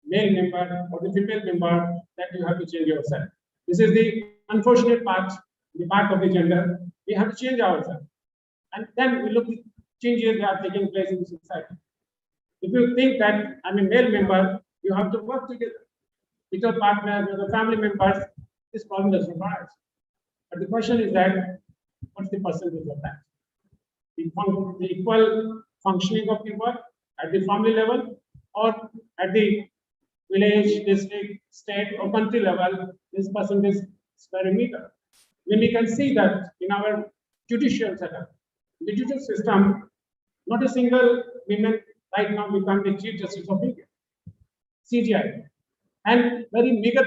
male member or the female member, that you have to change yourself. This is the unfortunate part, the part of the gender. We have to change ourselves. And then we look at changes that are taking place in the society. If you think that I'm a male member, you have to work together with your partner, with your family members, this problem does not arise. But the question is that, what's the percentage of that? The equal functioning of the work at the family level or at the village, district, state or country level, this percentage is very meager. When we can see that in our judicial setup, the judicial system, not a single woman right now become the Chief Justice of India, CJI, and very meager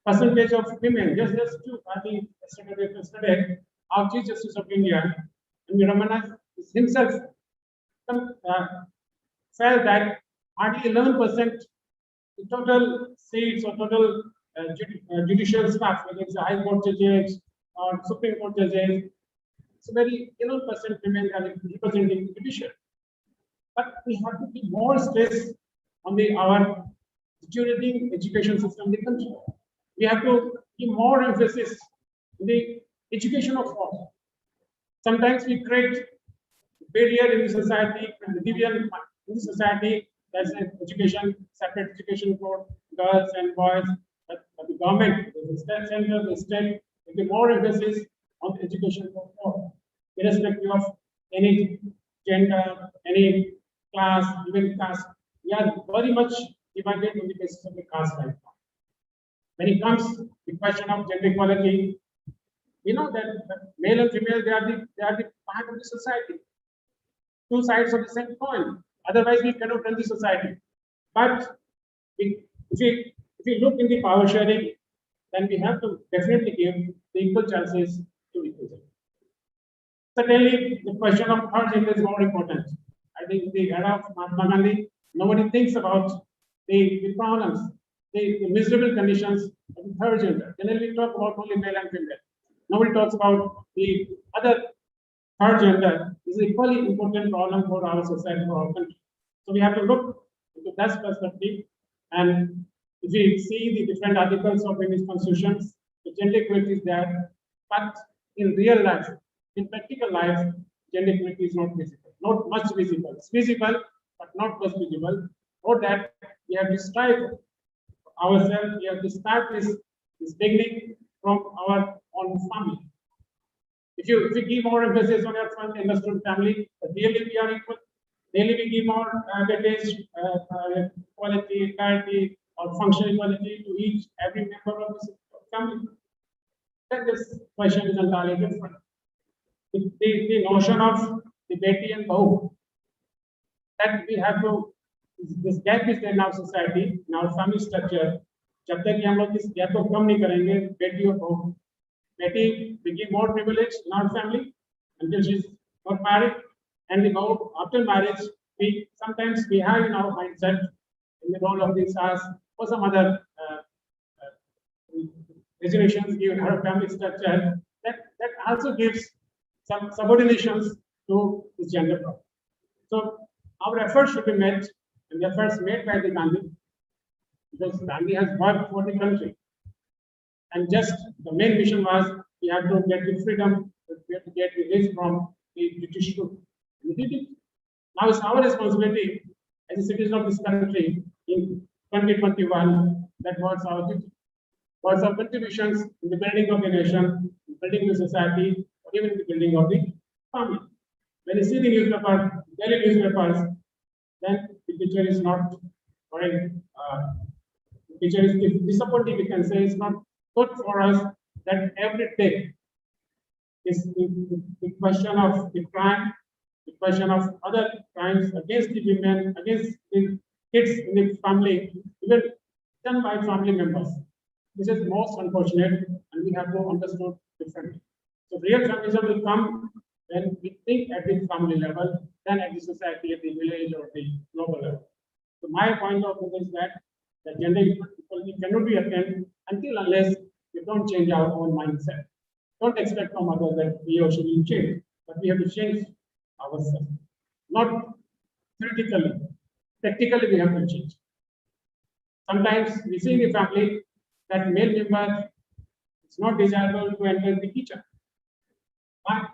percentage of women, just two, I think yesterday, our Chief Justice of India, and Ramana himself felt that hardly 11% the total seats or total judicial staff, whether it's the High Court judges or Supreme Court judges, it's a very 11% women are representing the judicial. But we have to be more stress on our deteriorating education system in the country. We have to give more emphasis on the education of all. Sometimes we create barrier in the society and the division in the society. There's an education, separate education for girls and boys. But the government, the state center, the state, will give more emphasis on education for all, irrespective of any gender, any class, even caste. we are very much divided on the basis of the caste right now. When it comes to the question of gender equality, we know that male and female, they are the part of the society. Two sides of the same coin. Otherwise, we cannot run the society. But if we look in the power sharing, then we have to definitely give the equal chances to equal gender. Certainly, the question of third gender is more important. I think in the era of Mahatma Gandhi, nobody thinks about the problems, the miserable conditions of the third gender. Generally, we talk about only male and female. Nobody talks about the other third gender. This is equally important problem for our society, for our country. So we have to look into that perspective. And if we see the different articles of Indian constitutions, the gender equality is there, but in real life, in practical life, gender equality is not visible, not much visible. It's visible, but not much visible. For that, we have to strive ourselves. We have to start this beginning from our own family. If you give more emphasis on your family, industrial family, really we are equal. Really we give more weightage, quality, parity, or functional equality to each every member of the family. Then this question is entirely different. The notion of the beti and bahu, that we have to, this gap is there in our society, in our family structure. जब तक कि हम लोग इस gap को कम नहीं करेंगे, बेटी और बहू, बेटी we give more privilege in our family until she's not married, and the bahu after marriage, we sometimes we have in our mindset in the role of the stars or some other reservations given her family structure, that also gives some subordinations to the gender problem. So our efforts should be made, and the efforts made by the Gandhi, because Gandhi has worked for the country. And just the main mission was we have to get the freedom, we have to get released from the British rule. We did it. Now it's our responsibility as a citizen of this country in 2021, that was our duty. Was our contributions in the building of the nation, in building the society, or even in the building of the family. When you see the newspaper, daily newspapers, then the picture is not very, the picture is disappointing, we can say. It's not good for us that every day is the question of the crime, the question of other crimes against the women, against the kids in the family, even done by family members. This is most unfortunate, and we have to understand differently. So real feminism will come when we think at the family level, then at the society, at the village, or the global level. So my point of view is that the gender equality cannot be attained until unless we don't change our own mindset. Don't expect from others that we or she will change, but we have to change ourselves. Not theoretically, practically we have to change. Sometimes we see in the family that male member is not desirable to enter the kitchen. Why?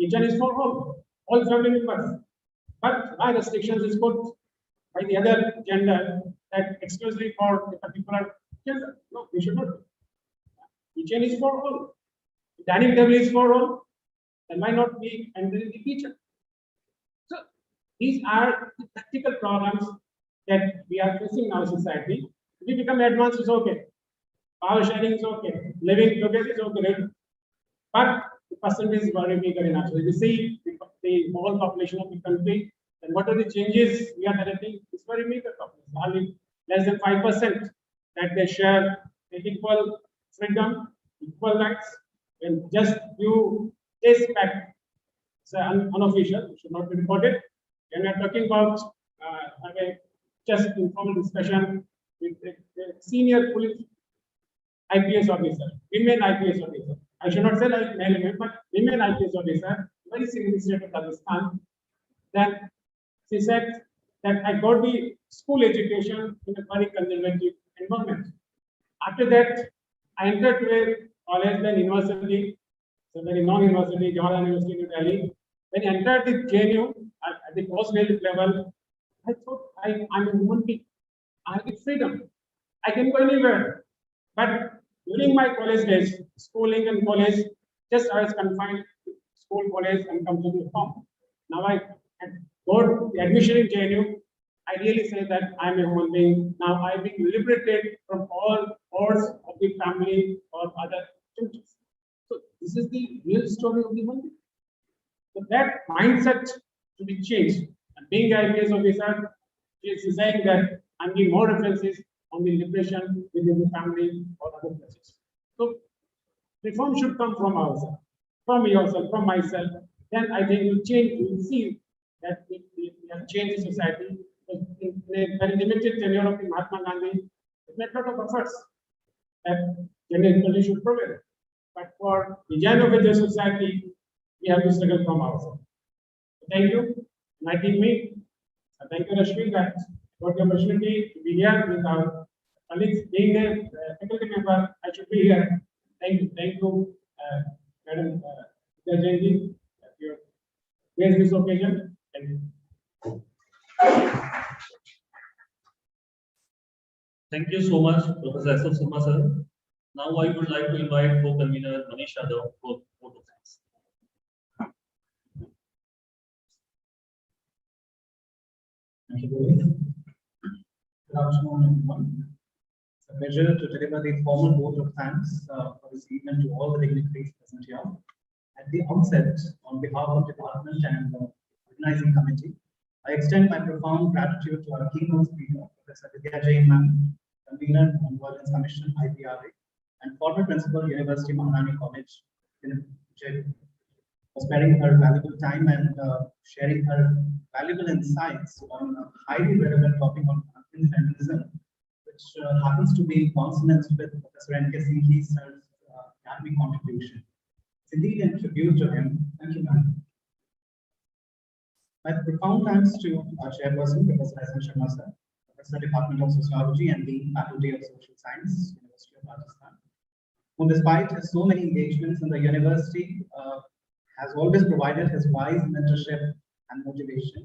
Kitchen is for all family members. But why restrictions is put by the other gender that exclusively for the particular gender? No, we should not. Kitchen is for all. The dining table is for all. Then why not be entering the kitchen? So these are the practical problems that we are facing in our society. If we become advanced, it's okay. Power sharing is okay. Living together is okay. Right? But the percentage is very bigger in our society. We see the whole population of the country, and what are the changes we are narrating? It's very meager population. Only less than 5% that they share equal freedom, equal rights, and just few days back. It's unofficial, it should not be reported. And we are talking about having just informal discussion with the senior police IPS officer, women IPS officer. I should not say like male, but women IPS officer, very senior in the state of Rajasthan. Then she said that I got the school education in a very conservative environment. After that, I entered to a college, then university, so very non-university, Jawaharlal University, New Delhi. When I entered the JNU at the postgraduate level, I thought I'm a human being. I have the freedom. I can go anywhere. But during my college days, schooling and college, just I was confined to school, college, and come to the home. Now I got the admission in JNU. I really say that I'm a human being. Now I've been liberated from all hordes of the family or other entities. So this is the real story of the human being. So that mindset to be changed. And being an IPS officer, she is saying that I'm giving more references on the liberation within the family or other places. So reform should come from ourselves, from yourself, from myself. Then I think we'll change, we'll see that we have changed the society. In a very limited tenure of the Mahatma Gandhi, it made a lot of efforts that gender equality should prevail. But for the design of a just society, we have to struggle from ourselves. So thank you, inviting me. Thank you, Rashmi, that got the opportunity to be here with our colleagues. Being a faculty member, I should be here. Thank you, Madam Jayanti, that you raised this occasion. Thank you. Thank you so much, Professor S. F. Sharma sir. Now I would like to invite co-convener Manish Yadav for vote of thanks. Thank you, Rohit. Good afternoon, everyone. It's a pleasure to deliver the formal vote of thanks for this evening to all the dignitaries present here. At the outset, on behalf of the department and the organizing committee, I extend my profound gratitude to our keynote speaker, Professor Vidya Jain Ma'am, convener on Violence Commission IPRA, and former principal, University Maharani College, Jaipur, for sparing her valuable time and sharing her valuable insights on a highly relevant topic on feminism, which happens to be in consonance with Professor N.K. Singh's academic contribution. It's indeed a tribute to him. Thank you, ma'am. My profound thanks to our chairperson, Professor S. N. Sharma sir, Professor Department of Sociology and Dean Faculty of Social Science, University of Rajasthan, who despite his so many engagements in the university, has always provided his wise mentorship and motivation.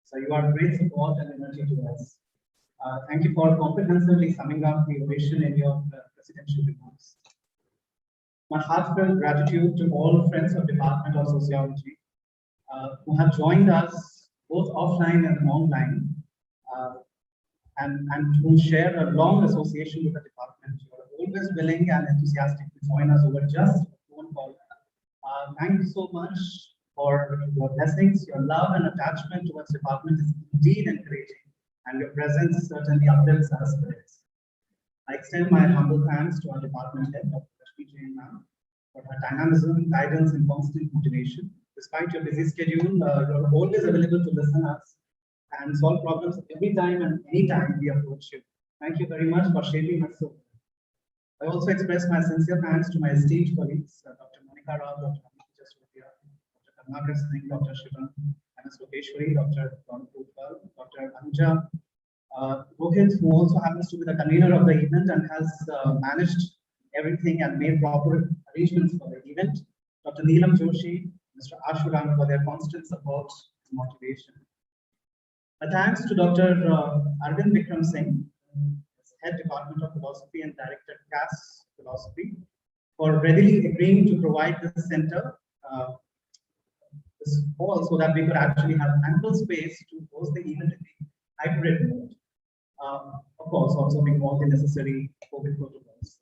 So you are great support and energy to us. Thank you for comprehensively summing up the ovation in your presidential remarks. My heartfelt gratitude to all friends of Department of Sociology who have joined us both offline and online, and who share a long association with the department. You are always willing and enthusiastic to join us over just a phone call. Thank you so much for your blessings. Your love and attachment towards the department is indeed encouraging, and your presence certainly uplifts our spirits. I extend my humble thanks to our department head, Dr. Rashmi Jain Ma'am, for her dynamism, guidance, and constant motivation. Despite your busy schedule, you're always available to listen us and solve problems every time and anytime we approach you. Thank you very much for shaping us so. I also express my sincere thanks to my esteemed colleagues, Dr. Monica Rao, Dr. Amit Jaswadia, Dr. Karnakar Singh, Dr. Shivan, Ms. Lokeshwari, Dr. Don Putwal, Dr. Anuja, Rohit, who also happens to be the convener of the event and has managed everything and made proper arrangements for the event, Dr. Neelam Joshi, Mr. Ashuram for their constant support and motivation. A thanks to Dr. Arvind Vikram Singh, Head Department of Philosophy and Director CAS Philosophy, for readily agreeing to provide this center this hall so that we could actually have ample space to host the event in the hybrid mode. Of course, observing all the necessary COVID protocols.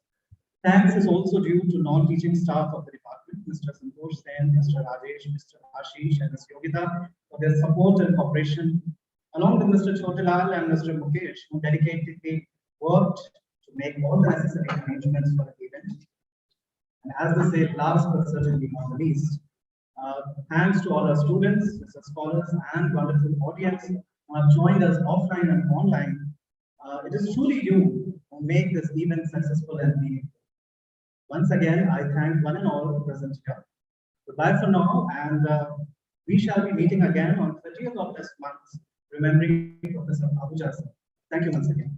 Thanks is also due to non-teaching staff of the department, Mr. Santosh Sen, Mr. Rajesh, Mr. Ashish, and Ms. Yogita, for their support and cooperation, along with Mr. Chotilal and Mr. Mukesh, who dedicatedly worked to make all the necessary arrangements for the event. And as they say, last but certainly not the least, thanks to all our students, Mr. Scholars, and wonderful audience who have joined us offline and online. It is truly you who make this event successful and meaningful. Once again, I thank one and all present here. Goodbye for now, and we shall be meeting again on 30th of this month, remembering Professor Ahuja sir. Thank you once again.